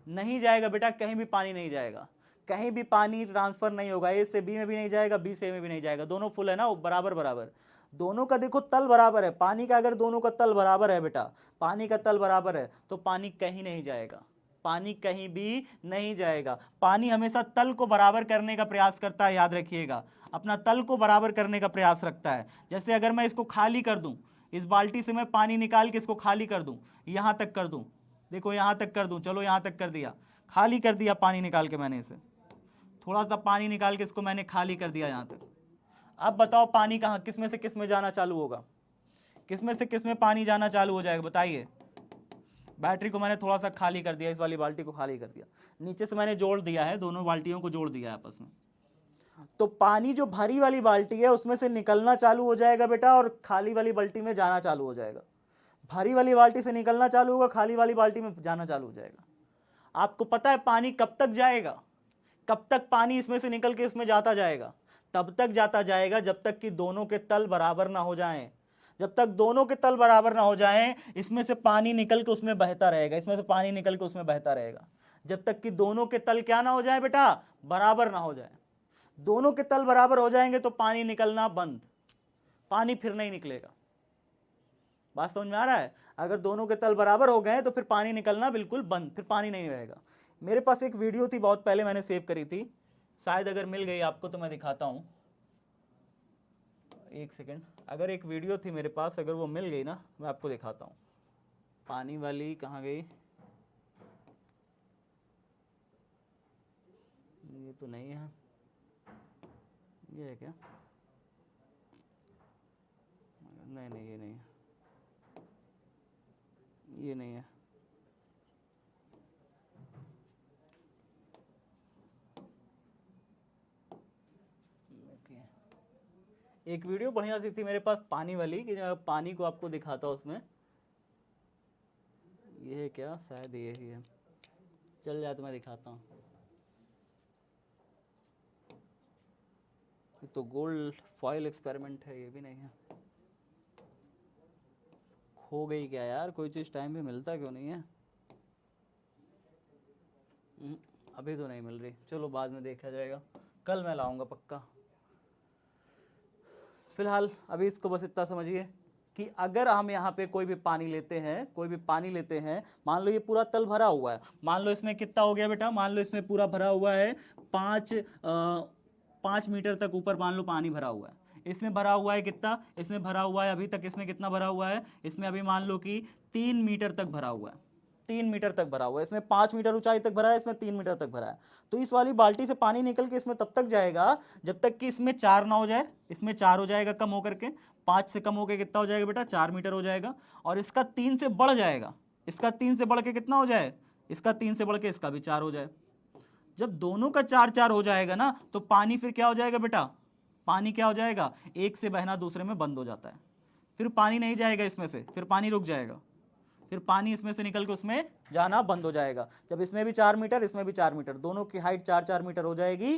नहीं जाएगा बेटा, कहीं भी पानी नहीं जाएगा, कहीं भी पानी ट्रांसफर नहीं होगा। ए से बी में भी नहीं जाएगा, बी से ए में भी नहीं जाएगा, दोनों फुल है ना, बराबर बराबर, दोनों का देखो तल बराबर है। पानी का अगर दोनों का तल बराबर है बेटा, पानी का तल बराबर है तो पानी कहीं नहीं जाएगा, पानी कहीं भी नहीं जाएगा। पानी हमेशा तल को बराबर करने का प्रयास करता है, याद रखिएगा, अपना तल को बराबर करने का प्रयास रखता है। जैसे अगर मैं इसको खाली कर दूं, इस बाल्टी से मैं पानी निकाल के इसको खाली कर दूं, यहां तक कर दूं, देखो यहां तक कर दूं, चलो यहां तक कर दिया, खाली कर दिया पानी निकाल के मैंने इसे, थोड़ा सा पानी निकाल के इसको मैंने खाली कर दिया यहां तक। अब बताओ पानी कहाँ, किसमें से किसमें जाना चालू होगा? किसमें से किसमें पानी जाना चालू हो जाएगा बताइए? बैटरी को मैंने थोड़ा सा खाली कर दिया, इस वाली बाल्टी को खाली कर दिया, नीचे से मैंने जोड़ दिया है, दोनों बाल्टियों को जोड़ दिया है आपस में, तो पानी जो भरी वाली बाल्टी है उसमें से निकलना चालू हो जाएगा बेटा, और खाली वाली बाल्टी में जाना चालू हो जाएगा। भरी वाली बाल्टी से निकलना चालू होगा, खाली वाली बाल्टी में जाना चालू हो जाएगा। आपको पता है पानी कब तक जाएगा? कब तक पानी इसमें से निकल के इसमें जाता जाएगा? तब तक जाता जाएगा जब तक कि दोनों के तल बराबर ना हो जाएं। जब तक दोनों के तल बराबर ना हो जाएं, इसमें से पानी निकल के उसमें बहता रहेगा, इसमें से पानी निकल के उसमें बहता रहेगा, जब तक कि दोनों के तल क्या ना हो जाए बेटा, बराबर ना हो जाए। दोनों के तल बराबर हो जाएंगे तो पानी निकलना बंद, पानी फिर नहीं निकलेगा। बात समझ में आ रहा है? अगर दोनों के तल बराबर हो गए तो फिर पानी निकलना बिल्कुल बंद, फिर पानी नहीं रहेगा। मेरे पास एक वीडियो थी, बहुत पहले मैंने सेव करी थी, शायद अगर मिल गई आपको तो मैं दिखाता हूं, एक सेकेंड। अगर एक वीडियो थी मेरे पास, अगर वो मिल गई ना, मैं आपको दिखाता हूं। पानी वाली कहाँ गई? ये तो नहीं है, ये है क्या? नहीं नहीं, ये नहीं है, ये नहीं है। एक वीडियो बढ़िया सी थी मेरे पास पानी वाली, कि पानी को आपको दिखाता उसमें। ये है क्या? शायद ये ही है, चल जाए तो मैं दिखाता हूँ। तो गोल्ड फॉइल एक्सपेरिमेंट है, ये भी नहीं है। खो गई क्या यार? कोई चीज़ टाइम पे मिलता क्यों नहीं है? अभी तो नहीं मिल रही, चलो बाद में देखा जाएगा, कल मैं लाऊंगा पक्का। फिलहाल अभी इसको बस इतना समझिए कि अगर हम यहाँ पे कोई भी पानी लेते हैं, कोई भी पानी लेते हैं, मान लो ये पूरा तल भरा हुआ है, मान लो इसमें कितना हो गया बेटा, मान लो इसमें पूरा भरा हुआ है 5 मीटर तक ऊपर मान लो पानी भरा हुआ है। इसमें भरा हुआ है कितना? इसमें भरा हुआ है अभी तक, इसमें कितना भरा हुआ है? इसमें अभी मान लो कि 3 मीटर तक भरा हुआ है, 3 मीटर तक भरा हुआ है। इसमें 5 मीटर ऊंचाई तक भरा है, इसमें 3 मीटर तक भरा है। तो इस वाली बाल्टी से पानी निकल के इसमें तब तक जाएगा जब तक कि इसमें 4 ना हो जाए। इसमें 4 हो जाएगा कम होकर के, 5 से कम होकर कितना हो जाएगा बेटा? 4 मीटर हो जाएगा। और इसका 3 से बढ़ जाएगा, इसका 3 से बढ़ के कितना हो जाए? इसका 3 से बढ़ के इसका भी 4 हो जाए। जब दोनों का 4-4 हो जाएगा ना, तो पानी फिर क्या हो जाएगा बेटा? पानी क्या हो जाएगा? एक से बहना दूसरे में बंद हो जाता है, फिर पानी नहीं जाएगा इसमें से, फिर पानी रुक जाएगा, फिर पानी इसमें से निकल के उसमें जाना बंद हो जाएगा। जब इसमें भी 4 मीटर, इसमें भी 4 मीटर, दोनों की हाइट 4-4 मीटर हो जाएगी,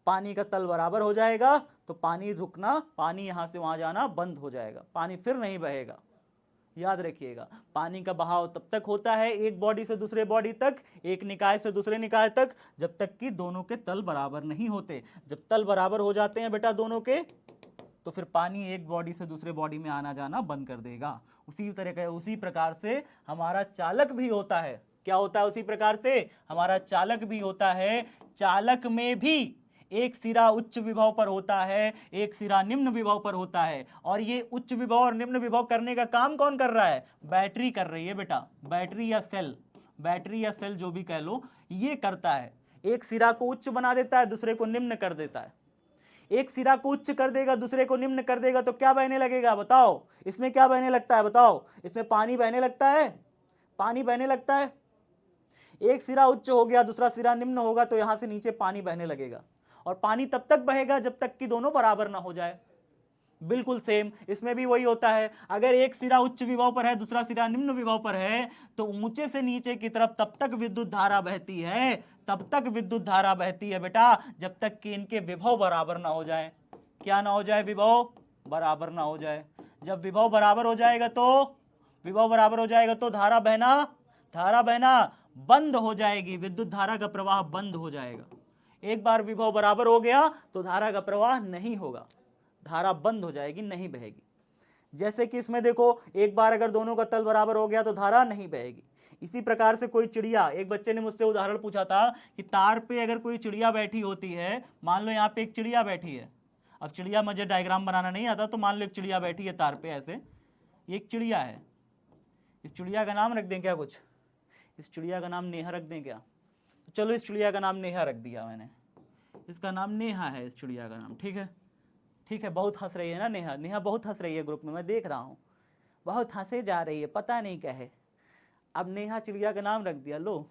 पानी का तल बराबर हो जाएगा, तो पानी रुकना, पानी यहां से वहां जाना बंद हो जाएगा, पानी फिर नहीं बहेगा। याद रखिएगा, पानी का बहाव तब तक होता है एक बॉडी से दूसरे बॉडी तक, एक निकाय से दूसरे निकाय तक, जब तक कि दोनों के तल बराबर नहीं होते। जब तल बराबर हो जाते हैं बेटा दोनों के, तो फिर पानी एक बॉडी से दूसरे बॉडी में आना जाना बंद कर देगा। उसी प्रकार से हमारा चालक भी होता है। क्या होता है? उसी प्रकार से हमारा चालक भी होता है। चालक में भी एक सिरा उच्च विभव पर होता है, एक सिरा निम्न विभव पर होता है, और ये उच्च विभव और निम्न विभव करने का काम कौन कर रहा है? बैटरी कर रही है बेटा, बैटरी या सेल जो भी कह लो, ये करता है। एक सिरा को उच्च बना देता है, दूसरे को निम्न कर देता है। एक सिरा को उच्च कर देगा, दूसरे को निम्न कर देगा, तो क्या बहने लगेगा बताओ? इसमें क्या बहने लगता है बताओ? इसमें पानी बहने लगता है, पानी बहने लगता है। एक सिरा उच्च हो गया, दूसरा सिरा निम्न होगा, तो यहां से नीचे पानी बहने लगेगा, और पानी तब तक बहेगा जब तक कि दोनों बराबर ना हो जाए। बिल्कुल सेम, इसमें भी वही होता है। अगर एक सिरा उच्च विभव पर है, दूसरा सिरा निम्न विभव पर है, तो ऊंचे से नीचे की तरफ तब तक विद्युत धारा बहती है, तब तक विद्युत धारा बहती है बेटा, जब तक कि इनके विभव बराबर ना हो जाए। क्या ना हो जाए? विभव बराबर ना हो जाए। जब विभव बराबर हो जाएगा तो विभव बराबर हो जाएगा तो धारा बहना बंद हो जाएगी, विद्युत धारा का प्रवाह बंद हो जाएगा। एक बार विभव बराबर हो गया तो धारा का प्रवाह नहीं होगा, धारा बंद हो जाएगी, नहीं बहेगी। जैसे कि इसमें देखो, एक बार अगर दोनों का तल बराबर हो गया तो धारा नहीं बहेगी। इसी प्रकार से कोई चिड़िया, एक बच्चे ने मुझसे उदाहरण पूछा था कि तार पे अगर कोई चिड़िया बैठी होती है, मान लो यहाँ पे एक चिड़िया बैठी है। अब चिड़िया, मुझे डायग्राम बनाना नहीं आता, तो मान लो एक चिड़िया बैठी है तार पे ऐसे, एक चिड़िया है। इस चिड़िया का नाम रख दें क्या? कुछ इस चिड़िया का नाम नेहा रख दें क्या? तो चलो इस चिड़िया का नाम नेहा रख दिया मैंने, इसका नाम नेहा है, इस चिड़िया का नाम। ठीक है, ठीक है। बहुत हंस रही है ना नेहा, नेहा बहुत हंस रही है ग्रुप में, मैं देख रहा हूँ, बहुत हंसे जा रही है, पता नहीं क्या है। अब नेहा चिड़िया का नाम रख दिया। लो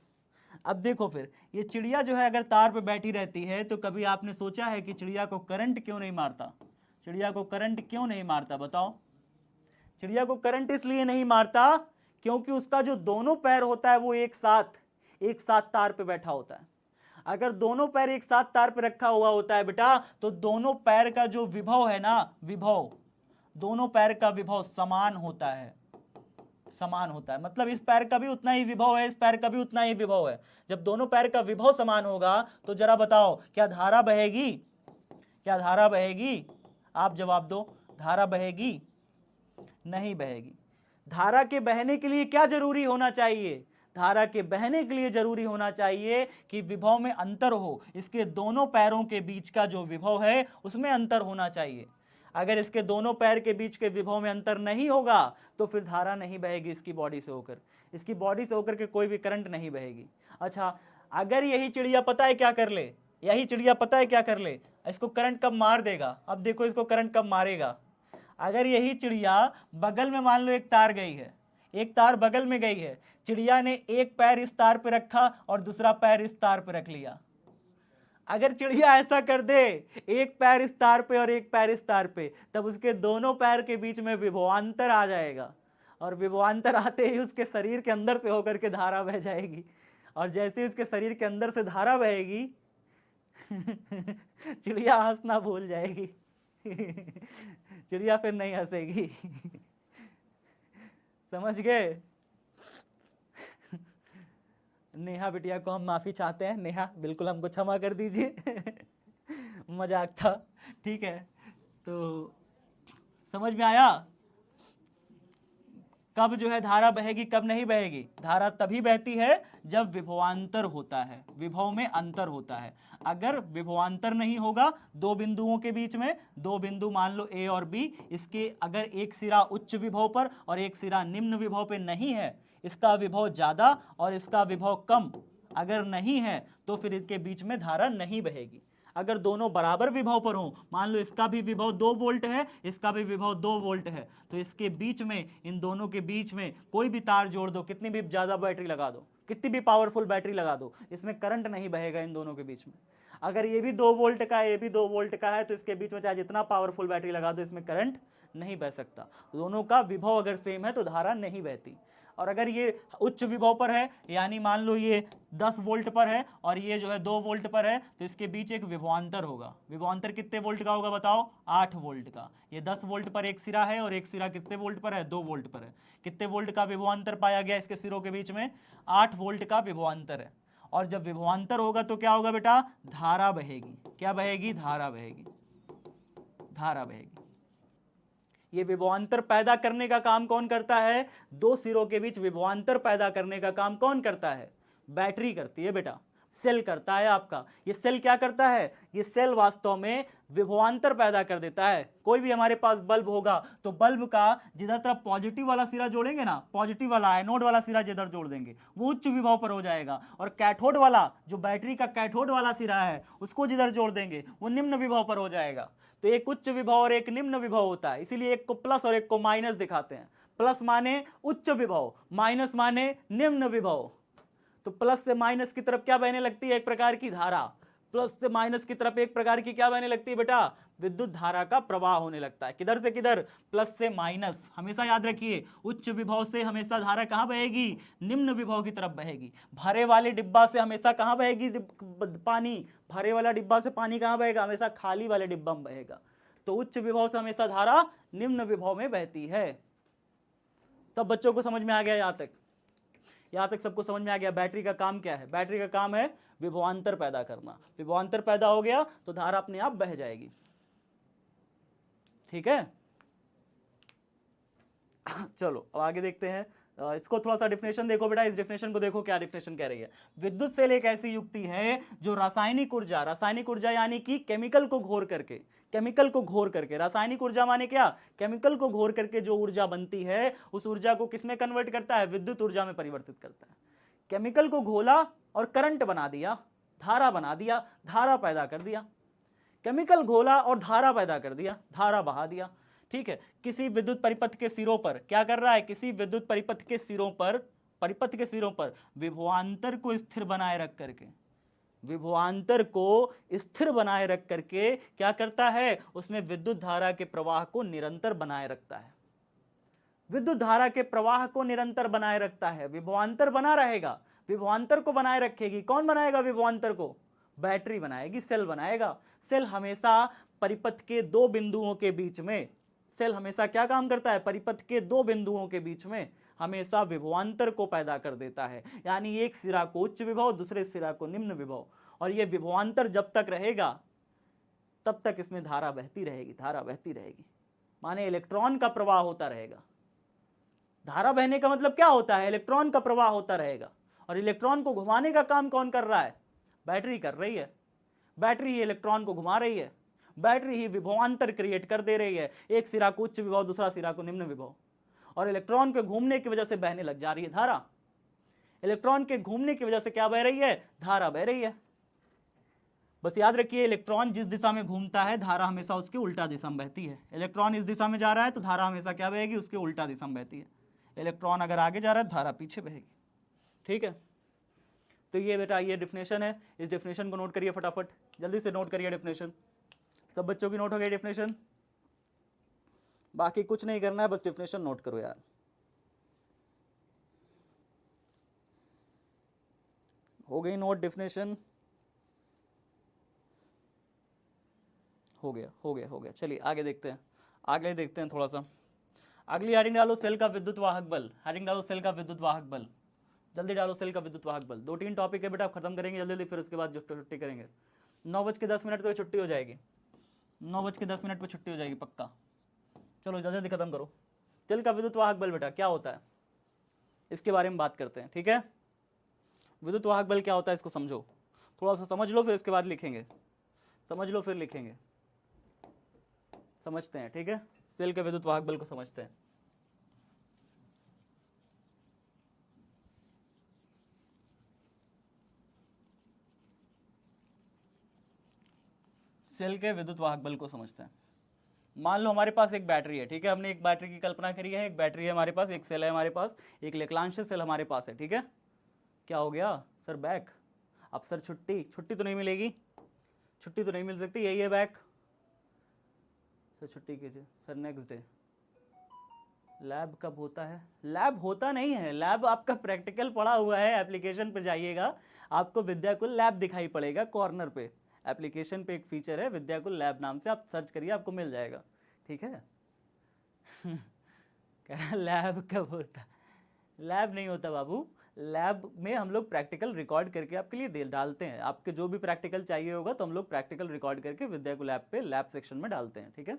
अब देखो, फिर ये चिड़िया जो है अगर तार पे बैठी रहती है, तो कभी आपने सोचा है कि चिड़िया को करंट क्यों नहीं मारता? चिड़िया को करंट क्यों नहीं मारता बताओ? चिड़िया को करंट इसलिए नहीं मारता क्योंकि उसका जो दोनों पैर होता है वो एक साथ तार पे बैठा होता है। अगर दोनों पैर एक साथ तार पे रखा हुआ होता है बेटा, तो दोनों पैर का जो विभव है ना, विभव, दोनों पैर का विभव समान होता है, समान होता है। मतलब इस पैर का भी उतना ही विभव है, इस पैर का भी उतना ही विभव है। जब दोनों पैर का विभव समान होगा तो जरा बताओ, क्या धारा बहेगी? क्या धारा बहेगी? आप जवाब दो। धारा बहेगी? नहीं बहेगी। धारा के बहने के लिए क्या जरूरी होना चाहिए? धारा के बहने के लिए जरूरी होना चाहिए कि विभव में अंतर हो, इसके दोनों पैरों के बीच का जो विभव है उसमें अंतर होना चाहिए। अगर इसके दोनों पैर के बीच के विभव में अंतर नहीं होगा तो फिर धारा नहीं बहेगी इसकी बॉडी से होकर, इसकी बॉडी से होकर के कोई भी करंट नहीं बहेगी। अच्छा, अगर यही चिड़िया पता है क्या कर ले, यही चिड़िया पता है क्या कर ले, इसको करंट कब मार देगा? अब देखो इसको करंट कब मारेगा। अगर यही चिड़िया बगल में, मान लो एक तार गई है, एक तार बगल में गई है, चिड़िया ने एक पैर इस तार पे रखा और दूसरा पैर इस तार पे रख लिया। अगर चिड़िया ऐसा कर दे, एक पैर इस तार पे और एक पैर इस तार पे, तब उसके दोनों पैर के बीच में विभवांतर आ जाएगा, और विभवांतर आते ही उसके शरीर के अंदर से होकर के धारा बह जाएगी। और जैसे ही उसके शरीर के अंदर से धारा बहेगी चिड़िया हंसना भूल जाएगी चिड़िया फिर नहीं हंसेगी समझ गए? नेहा बिटिया को हम माफी चाहते हैं। नेहा बिल्कुल हमको क्षमा कर दीजिए मजाक था, ठीक है। तो समझ में आया कब जो है धारा बहेगी, कब नहीं बहेगी? धारा तभी बहती है जब विभवांतर होता है, विभव में अंतर होता है। अगर विभवांतर नहीं होगा दो बिंदुओं के बीच में, दो बिंदु मान लो ए और बी, इसके अगर एक सिरा उच्च विभव पर और एक सिरा निम्न विभव पे नहीं है, इसका विभव ज्यादा और इसका विभव कम अगर नहीं है, तो फिर इनके बीच में धारा नहीं बहेगी। अगर दोनों बराबर विभव पर हो, मान लो इसका भी विभव 2 वोल्ट है, इसका भी विभव 2 वोल्ट है, तो इसके बीच में, इन दोनों के बीच में कोई भी तार जोड़ दो, कितनी भी ज्यादा बैटरी लगा दो, कितनी भी पावरफुल बैटरी लगा दो, इसमें करंट नहीं बहेगा इन दोनों के बीच में। अगर ये भी 2 वोल्ट का है, ये भी 2 वोल्ट का है, तो इसके बीच में चाहे जितना पावरफुल बैटरी लगा दो, इसमें करंट नहीं बह सकता। दोनों का विभव अगर सेम है तो धारा नहीं बहती। और अगर ये उच्च विभव पर है, यानी मान लो ये 10 वोल्ट पर है और ये जो है 2 वोल्ट पर है, तो इसके बीच एक विभवांतर होगा। विभवांतर कितने वोल्ट का होगा बताओ? 8 वोल्ट का। ये 10 वोल्ट पर एक सिरा है और एक सिरा कितने वोल्ट पर है? 2 वोल्ट पर है। कितने वोल्ट का विभवांतर पाया गया इसके सिरों के बीच में? 8 वोल्ट का विभवांतर है। और जब विभवांतर होगा तो क्या होगा बेटा? धारा बहेगी। क्या बहेगी? धारा बहेगी, धारा बहेगी। ये विभवांतर पैदा करने का काम कौन करता है? दो सिरों के बीच विभवांतर पैदा करने का काम कौन करता है? बैटरी करती है बेटा, सेल करता है आपका। ये सेल क्या करता है? ये सेल वास्तव में विभवांतर पैदा कर देता है। कोई भी हमारे पास बल्ब होगा तो बल्ब का जिधर तरफ पॉजिटिव वाला सिरा जोड़ेंगे ना, पॉजिटिव वाला एनोड वाला सिरा जिधर जोड़ देंगे वो उच्च विभव पर हो जाएगा, और कैथोड वाला, जो बैटरी का कैथोड वाला सिरा है, उसको जिधर जोड़ देंगे वो निम्न विभव पर हो जाएगा। तो एक उच्च विभव और एक निम्न विभव होता है, इसीलिए एक को प्लस और एक को माइनस दिखाते हैं। प्लस माने उच्च विभव, माइनस माने निम्न विभव। तो प्लस से माइनस की तरफ क्या बहने लगती है? एक प्रकार की धारा। प्लस से माइनस की तरफ एक प्रकार की क्या बहने लगती है बेटा, विद्युत धारा का प्रवाह होने लगता है। किधर से किधर, प्लस से माइनस। हमेशा याद रखिए उच्च विभव से हमेशा धारा कहां बहेगी, निम्न विभव की तरफ बहेगी। भरे वाले डिब्बा से हमेशा कहां बहेगी पानी, भरे वाला डिब्बा से पानी कहां बहेगा, हमेशा खाली वाले डिब्बा में बहेगा। तो उच्च विभव से हमेशा धारा निम्न विभव में बहती है। सब बच्चों को समझ में आ गया? यहां तक सबको समझ में आ गया? बैटरी का काम क्या है? बैटरी का काम है विभवांतर पैदा करना। विभवांतर पैदा हो गया तो धारा अपने आप बह जाएगी। ठीक है, चलो अब आगे देखते हैं। इसको थोड़ा सा डिफिनेशन देखो बेटा, इस डिफिनेशन को देखो, क्या डिफिनेशन कह रही है। विद्युत सेल एक ऐसी युक्ति है जो रासायनिक ऊर्जा यानी कि केमिकल को घोर करके, रासायनिक ऊर्जा माने क्या, केमिकल को घोर करके जो ऊर्जा बनती है उस ऊर्जा को किसमें कन्वर्ट करता है, विद्युत ऊर्जा में परिवर्तित करता है। केमिकल को घोला और करंट बना दिया, धारा बना दिया, धारा पैदा कर दिया। केमिकल घोला और धारा पैदा कर दिया, धारा बहा दिया। ठीक है, किसी विद्युत परिपथ के सिरों पर क्या कर रहा है, किसी विद्युत परिपथ के सिरों पर विभवांतर को स्थिर बनाए रख करके क्या करता है, उसमें विद्युत धारा के प्रवाह को निरंतर बनाए रखता है। विद्युत धारा के प्रवाह को निरंतर बनाए रखता है। विभवांतर बना रहेगा, विभवांतर को बनाए रखेगी। कौन बनाएगा विभवांतर को, बैटरी बनाएगी, सेल बनाएगा। सेल हमेशा परिपथ के दो बिंदुओं के बीच में, सेल हमेशा क्या काम करता है, परिपथ के दो बिंदुओं के बीच में हमेशा विभवांतर को पैदा कर देता है। यानी एक सिरा को उच्च विभव, दूसरे सिरा को निम्न विभव, और यह विभवांतर जब तक रहेगा तब तक इसमें धारा बहती रहेगी। माने इलेक्ट्रॉन का प्रवाह होता रहेगा। धारा बहने का मतलब क्या होता है, इलेक्ट्रॉन का प्रवाह होता रहेगा। और इलेक्ट्रॉन को घुमाने का काम कौन कर रहा है, बैटरी कर रही है। बैटरी ही इलेक्ट्रॉन को घुमा रही है, बैटरी ही विभवांतर क्रिएट कर दे रही है। एक सिरा को उच्च विभव, दूसरा सिरा को निम्न विभव, और इलेक्ट्रॉन के घूमने की वजह से बहने लग जा रही है धारा। इलेक्ट्रॉन के घूमने की वजह से क्या बह रही है, धारा बह रही है। बस याद रखिए इलेक्ट्रॉन जिस दिशा में घूमता है धारा हमेशा उसके उल्टा दिशा में बहती है। इलेक्ट्रॉन इस दिशा में जा रहा है तो धारा हमेशा क्या बहेगी, उसके उल्टा दिशा में बहती है। इलेक्ट्रॉन अगर आगे जा रहा है धारा पीछे बहेगी। ठीक है, तो ये बेटा ये डिफिनेशन है। इस डिफिनेशन को नोट करिए फटाफट, जल्दी से नोट करिए डिफिनेशन। सब बच्चों की नोट हो गई डिफिनेशन, बाकी कुछ नहीं करना है, बस डिफिनेशन नोट करो यार। हो गई नोट डिफिनेशन, हो गया। चलिए आगे देखते हैं थोड़ा सा। अगली हेडिंग डालो, सेल का विद्युत वाहक बल। हेडिंग डालो, सेल का विद्युत वाहक बल। जल्दी डालो, सेल का विद्युत वाहक बल। 2-3 टॉपिक है बेटा, आप खत्म करेंगे जल्दी, फिर उसके बाद जो छुट्टी करेंगे। 9:10 पे छुट्टी हो जाएगी, 9:10 पे छुट्टी हो जाएगी पक्का। चलो जल्दी खत्म करो। सेल का विद्युत वाहक बल बेटा क्या होता है, इसके बारे में बात करते हैं। ठीक है, विद्युत वाहक बल क्या होता है इसको समझो, थोड़ा सा समझ लो, फिर इसके बाद लिखेंगे। समझ लो फिर लिखेंगे, समझते हैं। ठीक है, सेल के विद्युत वाहक बल को समझते हैं। सेल के विद्युत वाहक बल को समझते हैं। मान लो हमारे पास एक बैटरी है। ठीक है, हमने एक बैटरी की कल्पना करी है, एक बैटरी है हमारे पास, एक सेल है हमारे पास, एक लेक्लांश सेल हमारे पास है। ठीक है, क्या हो गया सर, बैक। अब सर छुट्टी तो नहीं मिलेगी, छुट्टी तो नहीं मिल सकती, यही है बैक। सर छुट्टी कीजिए सर, नेक्स्ट डे। लैब कब होता है, लैब होता नहीं है, लैब आपका प्रैक्टिकल पड़ा हुआ है। एप्लीकेशन पे जाइएगा, आपको विद्याकुल लैब दिखाई पड़ेगा कॉर्नर पे। एप्लीकेशन पे एक फीचर है विद्याकुल लैब नाम से, आप सर्च करिए आपको मिल जाएगा। ठीक है कह रहा लैब कब होता, लैब नहीं होता बाबू। लैब में हम लोग प्रैक्टिकल रिकॉर्ड करके आपके लिए डालते हैं। आपके जो भी प्रैक्टिकल चाहिए होगा तो हम लोग प्रैक्टिकल रिकॉर्ड करके विद्याकुल लैब पे लैब सेक्शन में डालते हैं। ठीक है,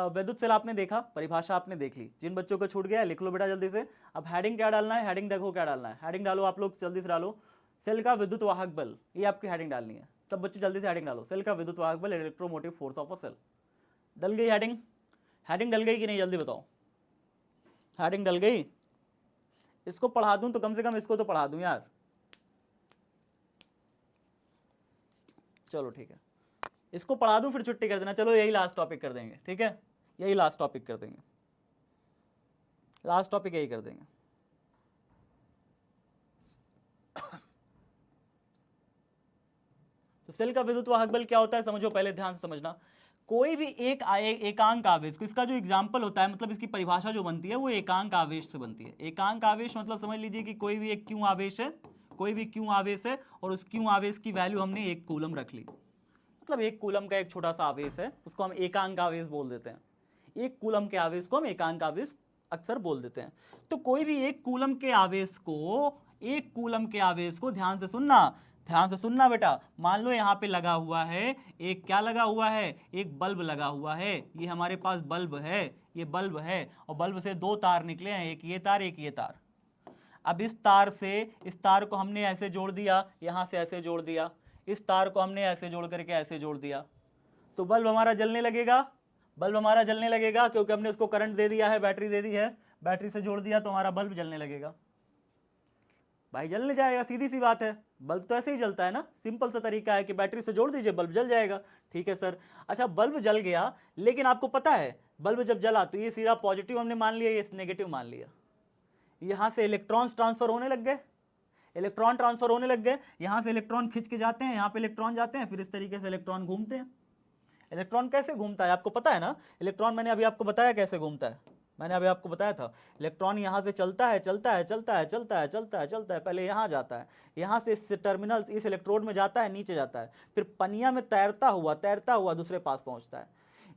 विद्युत सेल आपने देखा, परिभाषा आपने देख ली। जिन बच्चों को छूट गया लिख लो बेटा जल्दी से। अब हेडिंग क्या डालना है, हेडिंग देखो क्या डालना है। हेडिंग डालो आप लोग जल्दी से डालो, सेल का विद्युत वाहक बल, ये आपकी हेडिंग डालनी है। सब बच्चे जल्दी से हेडिंग डालो, सेल का विद्युत वाहक बल, electromotive force of a cell. डल गई हेडिंग, हेडिंग डल गई कि नहीं, जल्दी बताओ। हेडिंग डल गई, इसको पढ़ा दूं तो कम से कम इसको तो पढ़ा दूं यार। चलो ठीक है, इसको पढ़ा दूं फिर छुट्टी कर देना। चलो यही लास्ट टॉपिक कर देंगे। ठीक है, यही लास्ट टॉपिक कर देंगे, लास्ट टॉपिक यही कर देंगे। तो सेल का विद्युत वाहक बल क्या होता है समझो, पहले ध्यान से समझना। कोई भी एकांक आवेश को, इसका जो एग्जाम्पल होता है, मतलब इसकी परिभाषा जो बनती है वो एकांक आवेश से बनती है। एकांक आवेश मतलब समझ लीजिए कि कोई भी एक क्यू आवेश है, कोई भी क्यू आवेश है और उस क्यू आवेश की वैल्यू हमने 1 कूलम रख ली। मतलब 1 कूलम का एक छोटा सा आवेश है, उसको हम एकांक आवेश बोल देते हैं। 1 कूलम के आवेश को हम एकांक आवेश अक्सर बोल देते हैं। तो कोई भी 1 कूलम के आवेश को, 1 कूलम के आवेश को, ध्यान से सुनना, ध्यान से सुनना बेटा, मान लो यहाँ पे लगा हुआ है एक, क्या लगा हुआ है, एक बल्ब लगा हुआ है। ये हमारे पास बल्ब है, ये बल्ब है और बल्ब से 2 तार निकले हैं, एक ये तार एक ये तार। अब इस तार से इस तार को हमने ऐसे जोड़ दिया, यहाँ से ऐसे जोड़ दिया, इस तार को हमने ऐसे जोड़ करके ऐसे जोड़ दिया, तो बल्ब हमारा जलने लगेगा। बल्ब हमारा जलने लगेगा क्योंकि हमने उसको करंट दे दिया है, बैटरी दे दी है, बैटरी से जोड़ दिया तो हमारा बल्ब जलने लगेगा। भाई जलने जाएगा, सीधी सी बात है, बल्ब तो ऐसे ही जलता है ना। सिंपल सा तरीका है कि बैटरी से जोड़ दीजिए, बल्ब जल जाएगा। ठीक है सर। अच्छा, बल्ब जल गया, लेकिन आपको पता है बल्ब जब जला तो ये सीधा पॉजिटिव हमने मान लिया, ये नेगेटिव मान लिया। यहाँ से इलेक्ट्रॉन्स ट्रांसफर होने लग गए, इलेक्ट्रॉन ट्रांसफर होने लग गए, यहाँ से इलेक्ट्रॉन खींच के जाते हैं, यहाँ पे इलेक्ट्रॉन जाते हैं, फिर इस तरीके से इलेक्ट्रॉन घूमते हैं। इलेक्ट्रॉन कैसे घूमता है आपको पता है ना। इलेक्ट्रॉन मैंने अभी आपको बताया कैसे घूमता है, मैंने अभी आपको बताया था। इलेक्ट्रॉन यहाँ से चलता है चलता है चलता है चलता है चलता है चलता है, पहले यहाँ जाता है, यहाँ से इस टर्मिनल, इस इलेक्ट्रोड में जाता है, नीचे जाता है, फिर पनिया में तैरता हुआ दूसरे पास पहुँचता है,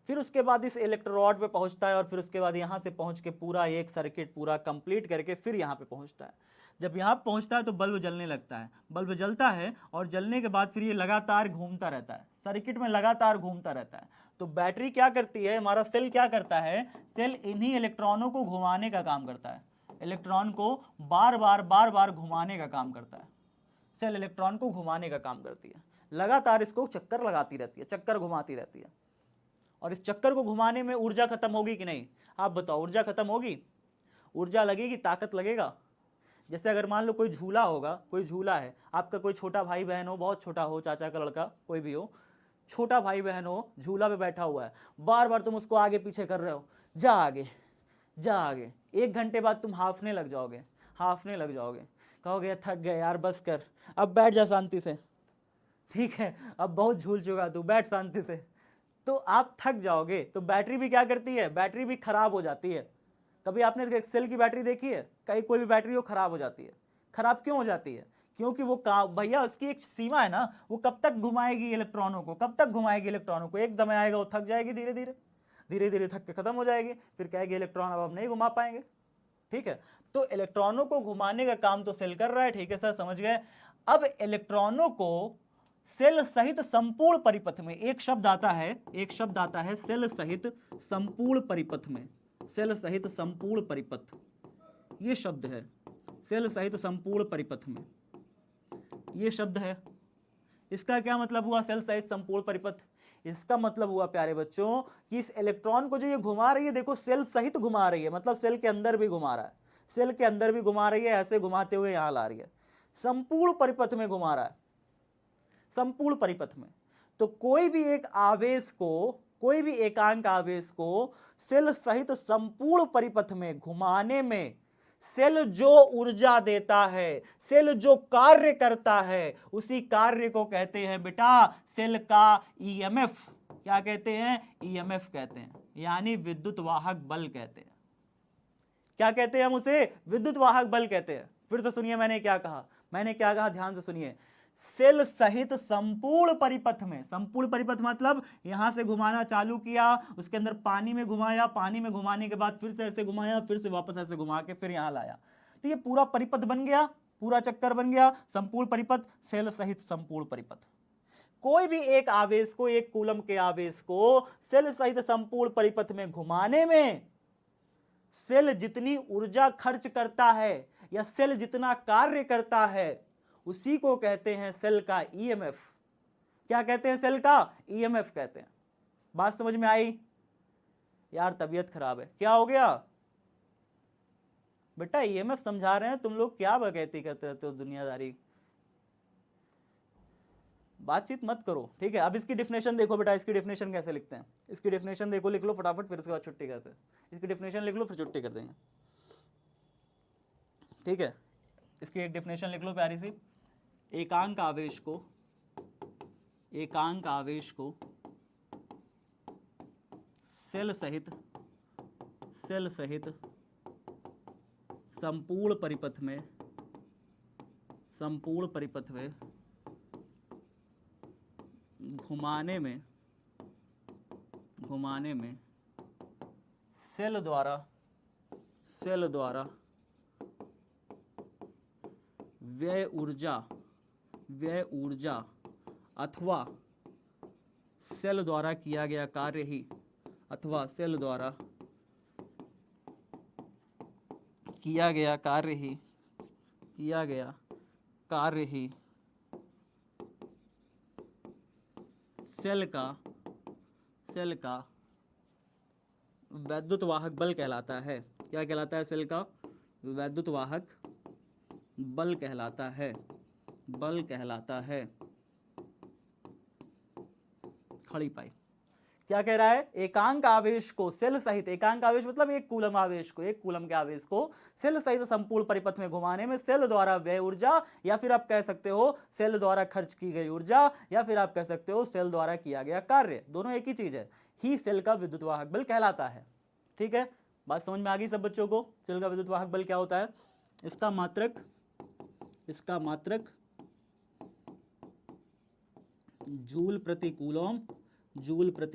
फिर उसके बाद इस इलेक्ट्रोड पे पहुँचता है और फिर उसके बाद यहाँ से पहुँच के पूरा एक सर्किट पूरा कंप्लीट करके फिर यहाँ पे पहुँचता है। जब यहाँ पहुँचता है तो बल्ब जलने लगता है, बल्ब जलता है और जलने के बाद फिर ये लगातार घूमता रहता है, सर्किट में लगातार घूमता रहता है। तो बैटरी क्या करती है, हमारा सेल क्या करता है, सेल इन्हीं इलेक्ट्रॉनों को घुमाने का काम करता है, इलेक्ट्रॉन को बार बार घुमाने का काम करता है। सेल इलेक्ट्रॉन को घुमाने का काम करती है, लगातार इसको चक्कर लगाती रहती है, चक्कर घुमाती रहती है। और इस चक्कर को घुमाने में ऊर्जा खत्म होगी कि नहीं, आप बताओ, ऊर्जा खत्म होगी, ऊर्जा लगेगी, ताकत लगेगा। जैसे अगर मान लो कोई झूला होगा, कोई झूला है, आपका कोई छोटा भाई बहन हो, बहुत छोटा हो, चाचा का लड़का कोई भी हो, छोटा भाई बहन हो, झूला पे बैठा हुआ है, बार बार तुम उसको आगे पीछे कर रहे हो, जा आगे जा आगे। 1 घंटे बाद तुम हाफने लग जाओगे, हाफने लग जाओगे, कहोगे थक गए यार, बस कर, अब बैठ जा शांति से, ठीक है, अब बहुत झूल चुका तू, बैठ शांति से। तो आप थक जाओगे। तो बैटरी भी क्या करती है, बैटरी भी खराब हो जाती है। कभी आपने एक सेल की बैटरी देखी है, कहीं कोई भी बैटरी हो खराब हो जाती है। खराब क्यों हो जाती है, क्योंकि वो भैया उसकी एक सीमा है ना, वो कब तक घुमाएगी इलेक्ट्रॉनों को, कब तक घुमाएगी इलेक्ट्रॉनों को, एक समय आएगा वो थक जाएगी, धीरे धीरे धीरे धीरे थक के खत्म हो जाएगी, फिर कहेगी इलेक्ट्रॉन अब नहीं घुमा पाएंगे। ठीक है, तो इलेक्ट्रॉनों को घुमाने का काम तो सेल कर रहा है, ठीक है सर, समझ गए। अब इलेक्ट्रॉनों को सेल सहित संपूर्ण परिपथ में, एक शब्द आता है, एक शब्द आता है सेल सहित संपूर्ण परिपथ में, सेल सहित संपूर्ण परिपथ, ये शब्द है, सेल सहित संपूर्ण परिपथ में, ये शब्द है। इसका क्या मतलब हुआ, सेल सहित संपूर्ण परिपथ? इसका मतलब हुआ प्यारे बच्चों कि इस इलेक्ट्रॉन को जो ये घुमा रही है, देखो सेल सहित घुमा रही है, मतलब सेल के अंदर भी घुमा रहा है, सेल के अंदर भी घुमा रही है, ऐसे घुमाते हुए यहां ला रही है, संपूर्ण परिपथ में घुमा रहा है, संपूर्ण परिपथ में। तो कोई भी एक आवेश को, कोई भी एकांक आवेश को सेल सहित संपूर्ण परिपथ में घुमाने में सेल जो ऊर्जा देता है, सेल जो कार्य करता है, उसी कार्य को कहते हैं बेटा सेल का ईएमएफ। क्या कहते हैं, ईएमएफ कहते हैं, यानी विद्युत वाहक बल कहते हैं। क्या कहते हैं हम उसे, विद्युत वाहक बल कहते हैं। फिर से सुनिए मैंने क्या कहा, मैंने क्या कहा, ध्यान से सुनिए। सेल सहित संपूर्ण परिपथ में, संपूर्ण परिपथ मतलब यहां से घुमाना चालू किया, उसके अंदर पानी में घुमाया, पानी में घुमाने के बाद फिर से ऐसे घुमाया, फिर से वापस ऐसे घुमा के फिर यहां लाया, तो ये पूरा परिपथ बन गया, पूरा चक्कर बन गया, संपूर्ण परिपथ, सेल सहित संपूर्ण परिपथ। कोई भी एक आवेश को, एक कूलम के आवेश को सेल सहित संपूर्ण परिपथ में घुमाने में सेल जितनी ऊर्जा खर्च करता है या सेल जितना कार्य करता है, उसी को कहते हैं सेल का ईएमएफ। क्या कहते हैं, सेल का ईएमएफ कहते हैं। बात समझ में आई? यार तबीयत खराब है, क्या हो गया बेटा? ईएमएफ समझा रहे हैं, तुम लोग क्या बकैती करते रहते हो दुनियादारी, बातचीत मत करो, ठीक है। अब इसकी डिफिनेशन देखो बेटा, इसकी डिफिनेशन कैसे लिखते हैं, इसकी डिफिनेशन देखो, लिख लो फटाफट, फिर उसके बाद छुट्टी करते हैं। इसकी डिफिनेशन लिख लो, फिर छुट्टी कर देंगे, ठीक है। इसकी एक डिफिनेशन लिख लो प्यारी सी। एकांक आवेश को, एकांक आवेश को सेल सहित संपूर्ण परिपथ में घुमाने में सेल द्वारा व्यय ऊर्जा अथवा सेल द्वारा किया गया कार्य ही सेल का वैद्युत वाहक बल कहलाता है। क्या कहलाता है? सेल का वैद्युत वाहक बल कहलाता है। खड़ी पाई क्या कह रहा है? एकांक आवेश को सेल सहित, एकांक आवेश मतलब एक कूलम के आवेश को सेल सहित संपूर्ण परिपथ में घुमाने में सेल द्वारा व्यय ऊर्जा, या फिर आप कह सकते हो सेल द्वारा खर्च की गई ऊर्जा, या फिर आप कह सकते हो सेल द्वारा किया गया कार्य, दोनों एक ही चीज है, ही सेल का विद्युत वाहक बल कहलाता है। ठीक है, बात समझ में आ गई सब बच्चों को? सेल का विद्युत वाहक बल क्या होता है? इसका मात्रक जूल प्रति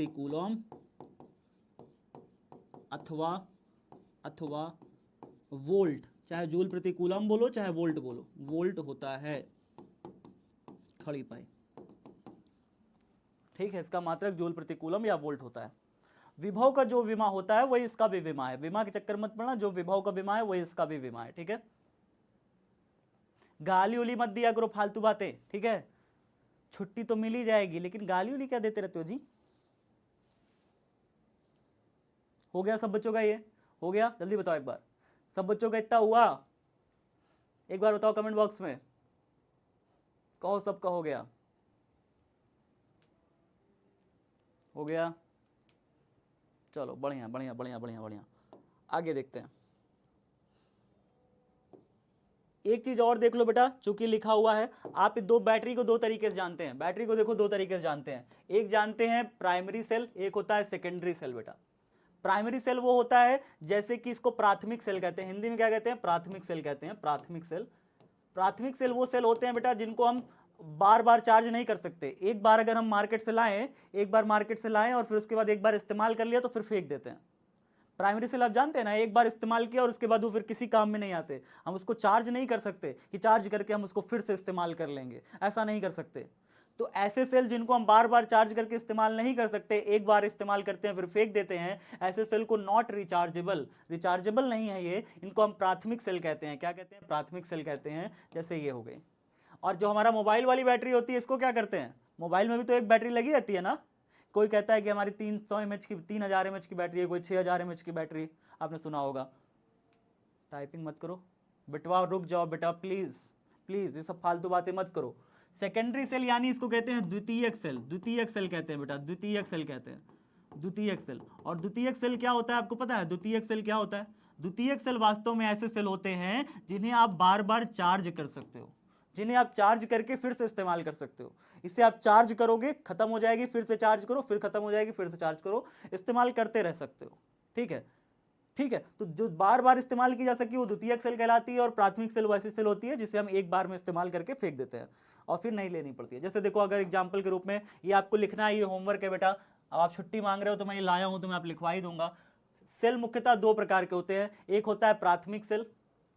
कूलम अथवा वोल्ट, चाहे जूल प्रति कूलम बोलो चाहे वोल्ट बोलो, वोल्ट होता है। खड़ी पाई, ठीक है, इसका मात्रक जूल प्रति कूलम या वोल्ट होता है। विभव का जो विमा होता है वही इसका भी विमा है, विमा के चक्कर मत पड़ना, जो विभव का विमा है वही इसका भी विमा है। ठीक है, गाली उली मत दिया करो फालतू बातें। ठीक है, छुट्टी तो मिल ही जाएगी, लेकिन गाली उली क्या देते रहते हो जी? हो गया सब बच्चों का? ये हो गया? जल्दी बताओ एक बार, सब बच्चों का इतना हुआ? एक बार बताओ कमेंट बॉक्स में, कहो सबका हो गया? हो गया, चलो बढ़िया बढ़िया बढ़िया बढ़िया बढ़िया। आगे देखते हैं, एक चीज और देख लो बेटा, चूंकि लिखा हुआ है, आप दो बैटरी को दो तरीके से जानते हैं, बैटरी को देखो दो तरीके से जानते हैं, एक जानते हैं प्राइमरी सेल, एक होता है सेकेंडरी सेल। बेटा प्राइमरी सेल वो होता है जैसे कि इसको प्राथमिक सेल कहते हैं, हिंदी में क्या कहते हैं? प्राथमिक सेल कहते हैं, प्राथमिक सेल। प्राथमिक सेल वो सेल होते हैं बेटा जिनको हम बार बार चार्ज नहीं कर सकते, एक बार अगर हम मार्केट से लाएं और फिर उसके बाद एक बार इस्तेमाल कर लिया तो फिर फेंक देते हैं। प्राइमरी सेल आप जानते हैं ना, एक बार इस्तेमाल किया और उसके बाद वो फिर किसी काम में नहीं आते, हम उसको चार्ज नहीं कर सकते कि चार्ज करके हम उसको फिर से इस्तेमाल कर लेंगे, ऐसा नहीं कर सकते। तो ऐसे सेल जिनको हम बार बार चार्ज करके इस्तेमाल नहीं कर सकते, एक बार इस्तेमाल करते हैं फिर फेंक देते हैं, ऐसे सेल को नॉट रिचार्जेबल नहीं है ये, इनको हम प्राथमिक सेल कहते हैं। क्या कहते हैं? प्राथमिक सेल कहते हैं। जैसे ये हो गई। और जो हमारा मोबाइल वाली बैटरी होती है इसको क्या करते हैं? मोबाइल में भी तो एक बैटरी लगी रहती है ना, कोई कहता है कि हमारी 300 mAh की 3000 mAh की बैटरी है, कोई 6000 mAh की बैटरी, आपने सुना होगा। टाइपिंग मत करो बेटवा, रुक जाओ बेटा प्लीज प्लीज, ये सब फालतू बातें मत करो। सेकेंडरी सेल यानी इसको कहते हैं द्वितीयक सेल, द्वितीयक सेल कहते हैं बेटा, द्वितीयक सेल कहते हैं, द्वितीयक सेल। और द्वितीयक सेल क्या होता है आपको पता है? द्वितीयक सेल क्या होता है? द्वितीयक सेल वास्तव में ऐसे सेल होते हैं जिन्हें आप बार बार चार्ज कर सकते हो, जिन्हें आप चार्ज करके फिर से इस्तेमाल कर सकते हो। इससे आप चार्ज करोगे, खत्म हो जाएगी, फिर से चार्ज करो, फिर खत्म हो जाएगी, फिर से चार्ज करो, इस्तेमाल करते रह सकते हो। ठीक है, ठीक है। तो जो बार बार इस्तेमाल की जा सके वो द्वितीयक सेल कहलाती है, और प्राथमिक सेल वो ऐसी सेल होती है जिसे हम एक बार में इस्तेमाल करके फेंक देते हैं और फिर नहीं लेनी पड़ती है। जैसे देखो, अगर एग्जाम्पल के रूप में ये आपको लिखना है, ये होमवर्क है बेटा, अब आप छुट्टी मांग रहे हो तो मैं ये लाया हूं तो मैं आप लिखवा ही दूंगा। सेल मुख्यतः दो प्रकार के होते हैं, एक होता है प्राथमिक सेल।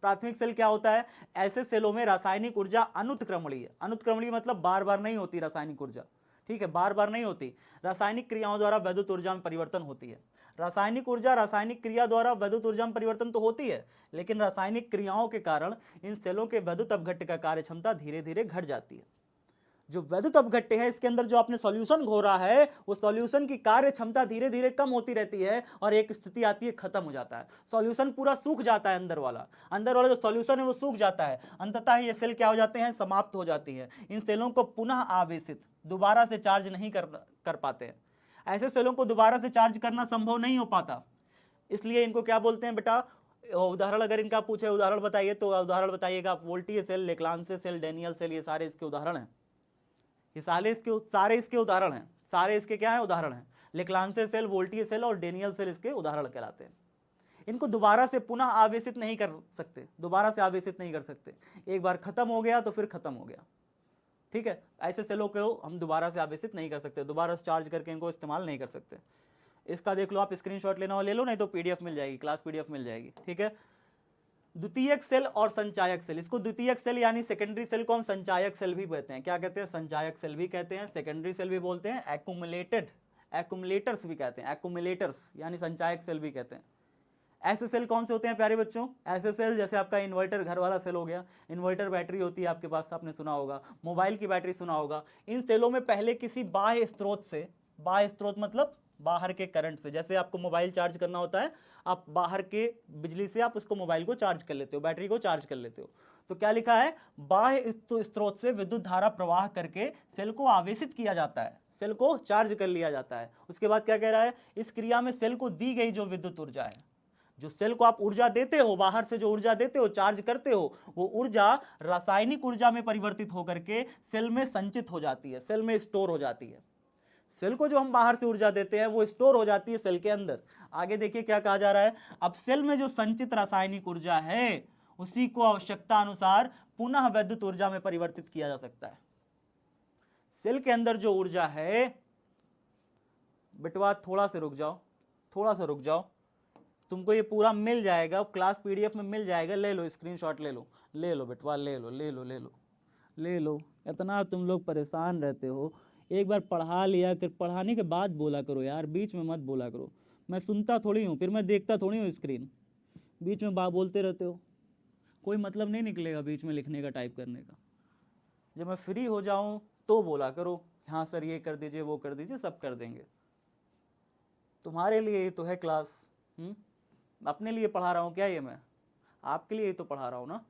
प्राथमिक सेल क्या होता है? ऐसे सेलों में रासायनिक ऊर्जा अनुत्क्रमणीय, अनुत्क्रमणीय मतलब बार बार नहीं होती रासायनिक ऊर्जा, ठीक है, बार बार नहीं होती, रासायनिक क्रियाओं द्वारा विद्युत ऊर्जा में परिवर्तन होती है। रासायनिक ऊर्जा रासायनिक क्रिया द्वारा विद्युत ऊर्जा में परिवर्तन तो होती है, लेकिन रासायनिक क्रियाओं के कारण इन सेलों के विद्युत अपघट्य का कार्य क्षमता धीरे धीरे घट जाती है। जो विद्युत अपघट्य है, इसके अंदर जो आपने सॉल्यूशन घोरा है, वो सॉल्यूशन की कार्य क्षमता धीरे धीरे कम होती रहती है और एक स्थिति आती है खत्म हो जाता है, सॉल्यूशन पूरा सूख जाता है, अंदर वाला जो सॉल्यूशन है वो सूख जाता है, अंततः ये सेल क्या हो जाते हैं? समाप्त हो जाती है। इन सेलों को पुनः आवेशित, दोबारा से चार्ज नहीं कर पाते हैं। ऐसे सेलों को दोबारा से चार्ज करना संभव नहीं हो पाता, इसलिए इनको क्या बोलते हैं बेटा? उदाहरण अगर इनका पूछे उदाहरण बताइए, तो उदाहरण बताइएगा आप। वोल्टीय सेल, लेक्लांसे सेल, डेनियल सेल, ये सारे इसके उदाहरण हैं। ये सारे इसके उदाहरण हैं, सारे इसके क्या है, उदाहरण हैं। लेक्लांसे सेल, वोल्टीय सेल और डेनियल सेल इसके उदाहरण कहलाते हैं। इनको दोबारा से पुनः आवेशित नहीं कर सकते, दोबारा से आवेशित नहीं कर सकते। एक बार खत्म हो गया तो फिर खत्म हो गया, ठीक है। ऐसे सेलों को हम दोबारा से आवेशित नहीं कर सकते, दोबारा से चार्ज करके इनको इस्तेमाल नहीं कर सकते। इसका देख लो, आप स्क्रीनशॉट लेना हो ले लो, नहीं तो पीडीएफ मिल जाएगी, क्लास पीडीएफ मिल जाएगी, ठीक है। द्वितीयक सेल और संचायक सेल, इसको द्वितीयक सेल यानी सेकेंडरी सेल को हम संचायक सेल भी कहते हैं। क्या कहते हैं, संचायक सेल भी कहते हैं, सेकेंडरी सेल भी बोलते हैं, एक्यूमुलेटर्स भी कहते हैं, एक्यूमुलेटर्स यानी संचायक सेल भी कहते हैं। ऐसे सेल कौन से होते हैं प्यारे बच्चों, ऐसे सेल जैसे आपका इन्वर्टर घर वाला सेल हो गया, इन्वर्टर बैटरी होती है आपके पास, आपने सुना होगा, मोबाइल की बैटरी सुना होगा। इन सेलों में पहले किसी बाह्य स्रोत से, बाह्य स्रोत मतलब बाहर के करंट से, जैसे आपको मोबाइल चार्ज करना होता है, आप बाहर के बिजली से आप उसको मोबाइल को चार्ज कर लेते हो, बैटरी को चार्ज कर लेते हो। तो क्या लिखा है, बाह्य स्रोत से विद्युत धारा प्रवाह करके सेल को आवेशित किया जाता है, सेल को चार्ज कर लिया जाता है। उसके बाद क्या कह रहा है, इस क्रिया में सेल को दी गई जो विद्युत ऊर्जा है, जो सेल को आप ऊर्जा देते हो, बाहर से जो ऊर्जा देते हो, चार्ज करते हो, वो ऊर्जा रासायनिक ऊर्जा में परिवर्तित होकर के सेल में संचित हो जाती है, सेल में स्टोर हो जाती है। सेल को जो हम बाहर से ऊर्जा देते हैं वो स्टोर हो जाती है सेल के अंदर। आगे देखिए क्या कहा जा रहा है, अब सेल में जो संचित रासायनिक ऊर्जा है उसी को आवश्यकता अनुसार पुनः विद्युत ऊर्जा में परिवर्तित किया जा सकता है। सेल के अंदर जो ऊर्जा है, बेटवा थोड़ा सा रुक जाओ, थोड़ा सा रुक जाओ, तुमको ये पूरा मिल जाएगा, क्लास पीडीएफ में मिल जाएगा, ले लो स्क्रीनशॉट, ले लो, ले लो बेटवा, ले लो ले लो ले लो ले लो। इतना तुम लोग परेशान रहते हो, एक बार पढ़ा लिया कर, पढ़ाने के बाद बोला करो यार, बीच में मत बोला करो। मैं सुनता थोड़ी हूँ, फिर मैं देखता थोड़ी हूँ स्क्रीन, बीच में बोलते रहते हो, कोई मतलब नहीं निकलेगा बीच में लिखने का, टाइप करने का। जब मैं फ्री हो जाऊँ तो बोला करो, हाँ सर ये कर दीजिए, वो कर दीजिए, सब कर देंगे। तुम्हारे लिए ही तो है क्लास, अपने लिए पढ़ा रहा हूँ क्या ये, मैं आपके लिए ही तो पढ़ा रहा हूँ ना।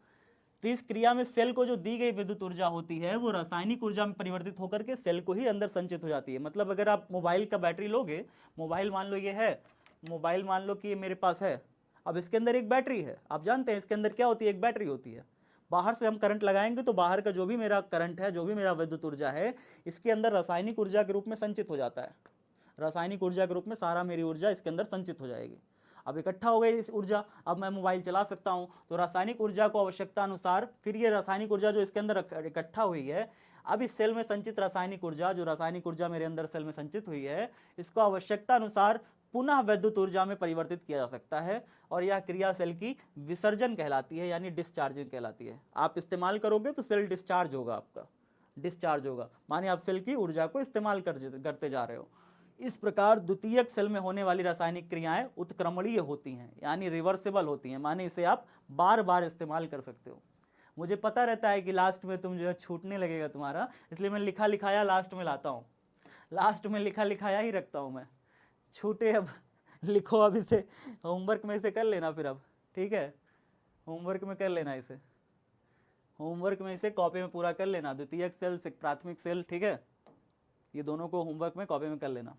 तो इस क्रिया में सेल को जो दी गई विद्युत ऊर्जा होती है वो रासायनिक ऊर्जा में परिवर्तित होकर के सेल को ही अंदर संचित हो जाती है। मतलब अगर आप मोबाइल का बैटरी लोगे, मोबाइल मान लो ये है, मोबाइल मान लो कि ये मेरे पास है, अब इसके अंदर एक बैटरी है, आप जानते हैं इसके अंदर क्या होती है, एक बैटरी होती है। बाहर से हम करंट लगाएंगे तो बाहर का जो भी मेरा करंट है, जो भी मेरा विद्युत ऊर्जा है, इसके अंदर रासायनिक ऊर्जा के रूप में संचित हो जाता है। रासायनिक ऊर्जा के रूप में सारा मेरी ऊर्जा इसके अंदर संचित हो जाएगी। अब इकट्ठा हो गई इस ऊर्जा, अब मैं मोबाइल चला सकता हूं। तो रासायनिक ऊर्जा को आवश्यकता अनुसार, फिर ये रासायनिक ऊर्जा जो इसके अंदर इकट्ठा हुई है, अब इस सेल में संचित रासायनिक ऊर्जा, जो रासायनिक ऊर्जा मेरे अंदर सेल में संचित हुई है, इसको आवश्यकता अनुसार पुनः विद्युत ऊर्जा में परिवर्तित किया जा सकता है। और यह क्रिया सेल की विसर्जन कहलाती है, यानी डिस्चार्जिंग कहलाती है। आप इस्तेमाल करोगे तो सेल डिस्चार्ज होगा, आपका डिस्चार्ज होगा, माने आप सेल की ऊर्जा को इस्तेमाल करते जा रहे हो। इस प्रकार द्वितीयक सेल में होने वाली रासायनिक क्रियाएं उत्क्रमणीय होती हैं, यानी रिवर्सिबल होती हैं, माने इसे आप बार बार इस्तेमाल कर सकते हो। मुझे पता रहता है कि लास्ट में तुम जो है छूटने लगेगा तुम्हारा, इसलिए मैं लिखा लिखाया लास्ट में लाता हूँ, लास्ट में लिखा लिखाया ही रखता हूँ मैं। छूटे अब लिखो, अब इसे होमवर्क में इसे कर लेना फिर, अब ठीक है, होमवर्क में कर लेना इसे, होमवर्क में इसे कॉपी में पूरा कर लेना, द्वितीयक सेल प्राथमिक सेल, ठीक है, ये दोनों को होमवर्क में कॉपी में कर लेना।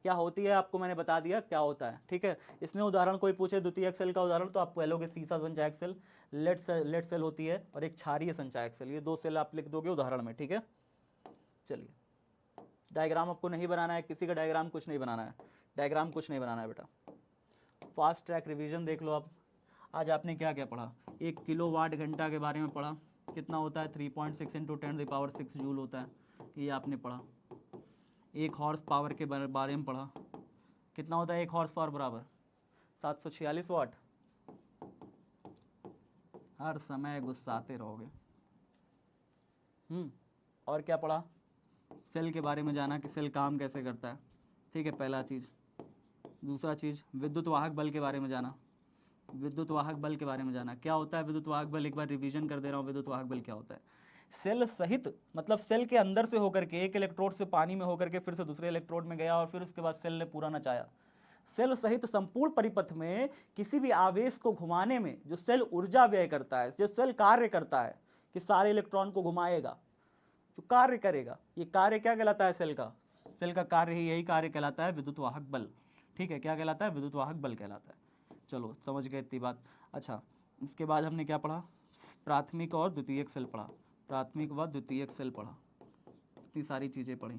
क्या होती है आपको मैंने बता दिया क्या होता है, ठीक है। इसमें उदाहरण कोई पूछे द्वितीयक सेल का उदाहरण, तो आप कहोगे सीसा संचायक सेल, लेड सेल होती है, और एक क्षारीय संचायक सेल, ये दो सेल आप लिख दोगे उदाहरण में, ठीक है। चलिए, डायग्राम आपको नहीं बनाना है, किसी का डायग्राम कुछ नहीं बनाना है, डायग्राम कुछ नहीं बनाना है बेटा। फास्ट ट्रैक रिवीजन देख लो आप। आज आपने क्या क्या पढ़ा, 1 किलोवाट घंटा के बारे में पढ़ा, कितना होता है 3.6 × 10⁶ जूल होता है, ये आपने पढ़ा। 1 हॉर्स पावर के बारे में पढ़ा, कितना होता है 1 हॉर्स पावर बराबर 746 वाट। हर समय गुस्साते रहोगे। और क्या पढ़ा, सेल के बारे में जाना कि सेल काम कैसे करता है, ठीक है, पहला चीज़। दूसरा चीज़, विद्युत वाहक बल के बारे में जाना, विद्युत वाहक बल के बारे में जाना, क्या होता है विद्युत वाहक बल, एक बार रिवीजन कर दे रहा हूँ, विद्युत वाहक बल क्या होता है। सेल सहित, मतलब सेल के अंदर से होकर के, एक इलेक्ट्रोड से पानी में होकर के फिर से दूसरे इलेक्ट्रोड में गया, और फिर उसके बाद सेल ने पूरा नचाया। सेल सहित संपूर्ण परिपथ में किसी भी आवेश को घुमाने में जो सेल ऊर्जा व्यय करता है, जो सेल कार्य करता है कि सारे इलेक्ट्रॉन को घुमाएगा, जो कार्य करेगा, ये कार्य क्या कहलाता है सेल का, सेल का कार्य ही यही कार्य कहलाता है विद्युत वाहक बल, ठीक है। क्या कहलाता है, विद्युत वाहक बल कहलाता है। चलो समझ गए इतनी बात। अच्छा, उसके बाद हमने क्या पढ़ा, प्राथमिक और द्वितीयक सेल पढ़ा, प्राथमिक व द्वितीयक सेल पढ़ा, इतनी सारी चीज़ें पढ़ी,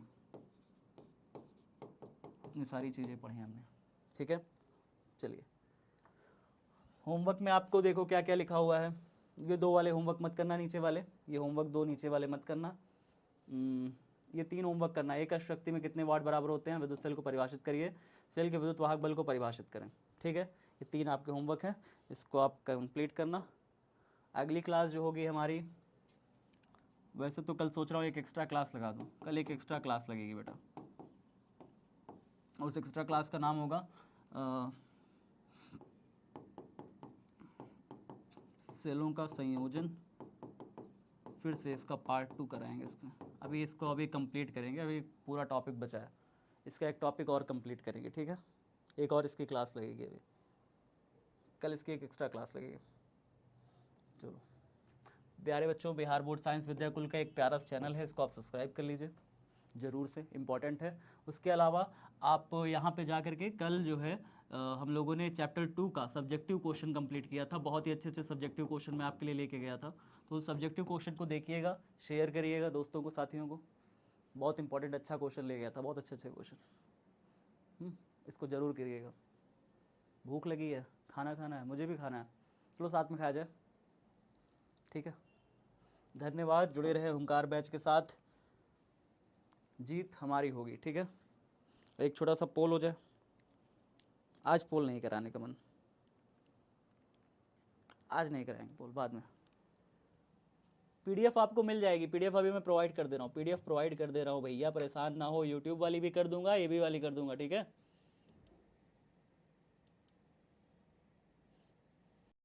इतनी सारी चीज़ें पढ़ी हमने, ठीक है। चलिए होमवर्क में आपको देखो क्या क्या लिखा हुआ है। ये 2 वाले होमवर्क मत करना, नीचे वाले, ये होमवर्क 2 नीचे वाले मत करना। ये 3 होमवर्क करना। एक अशक्ति में कितने वाट बराबर होते हैं, विद्युत सेल को परिभाषित करिए, सेल के विद्युत वाहक बल को परिभाषित करें, ठीक है। ये 3 आपके होमवर्क हैं, इसको आप कंप्लीट करना। अगली क्लास जो होगी हमारी, वैसे तो कल सोच रहा हूँ एक एक्स्ट्रा क्लास लगा दूँ, कल एक एक्स्ट्रा क्लास लगेगी बेटा, और उस एक्स्ट्रा क्लास का नाम होगा सेलों का संयोजन। फिर से इसका पार्ट 2 कराएंगे इसका, अभी इसको अभी कंप्लीट करेंगे, अभी पूरा टॉपिक बचा है, इसका एक टॉपिक और कंप्लीट करेंगे, ठीक है। एक और इसकी क्लास लगेगी, अभी कल इसकी एक एक्स्ट्रा क्लास लगेगी। चलो प्यारे बच्चों, बिहार बोर्ड साइंस विद्याकुल का एक प्यारा चैनल है, इसको आप सब्सक्राइब कर लीजिए ज़रूर से, इम्पॉर्टेंट है। उसके अलावा आप यहाँ पे जा कर के कल जो है हम लोगों ने चैप्टर 2 का सब्जेक्टिव क्वेश्चन कंप्लीट किया था, बहुत ही अच्छे अच्छे सब्जेक्टिव क्वेश्चन मैं आपके लिए लेके गया था, तो सब्जेक्टिव क्वेश्चन को देखिएगा, शेयर करिएगा दोस्तों को, साथियों को, बहुत इंपॉर्टेंट अच्छा क्वेश्चन ले गया था, बहुत अच्छे अच्छे क्वेश्चन। इसको ज़रूर करिएगा। भूख लगी है, खाना खाना है, मुझे भी खाना है, चलो साथ में खाया जाए, ठीक है। धन्यवाद, जुड़े रहे हुंकार बैच के साथ, जीत हमारी होगी, ठीक है। एक छोटा सा पोल हो जाए, आज पोल नहीं कराने का मन, आज नहीं कराएंगे पोल, बाद में। पीडीएफ आपको मिल जाएगी, पीडीएफ अभी मैं प्रोवाइड कर दे रहा हूँ, पीडीएफ प्रोवाइड कर दे रहा हूँ भैया, परेशान ना हो, यूट्यूब वाली भी कर दूंगा, ये भी वाली कर दूंगा, ठीक है।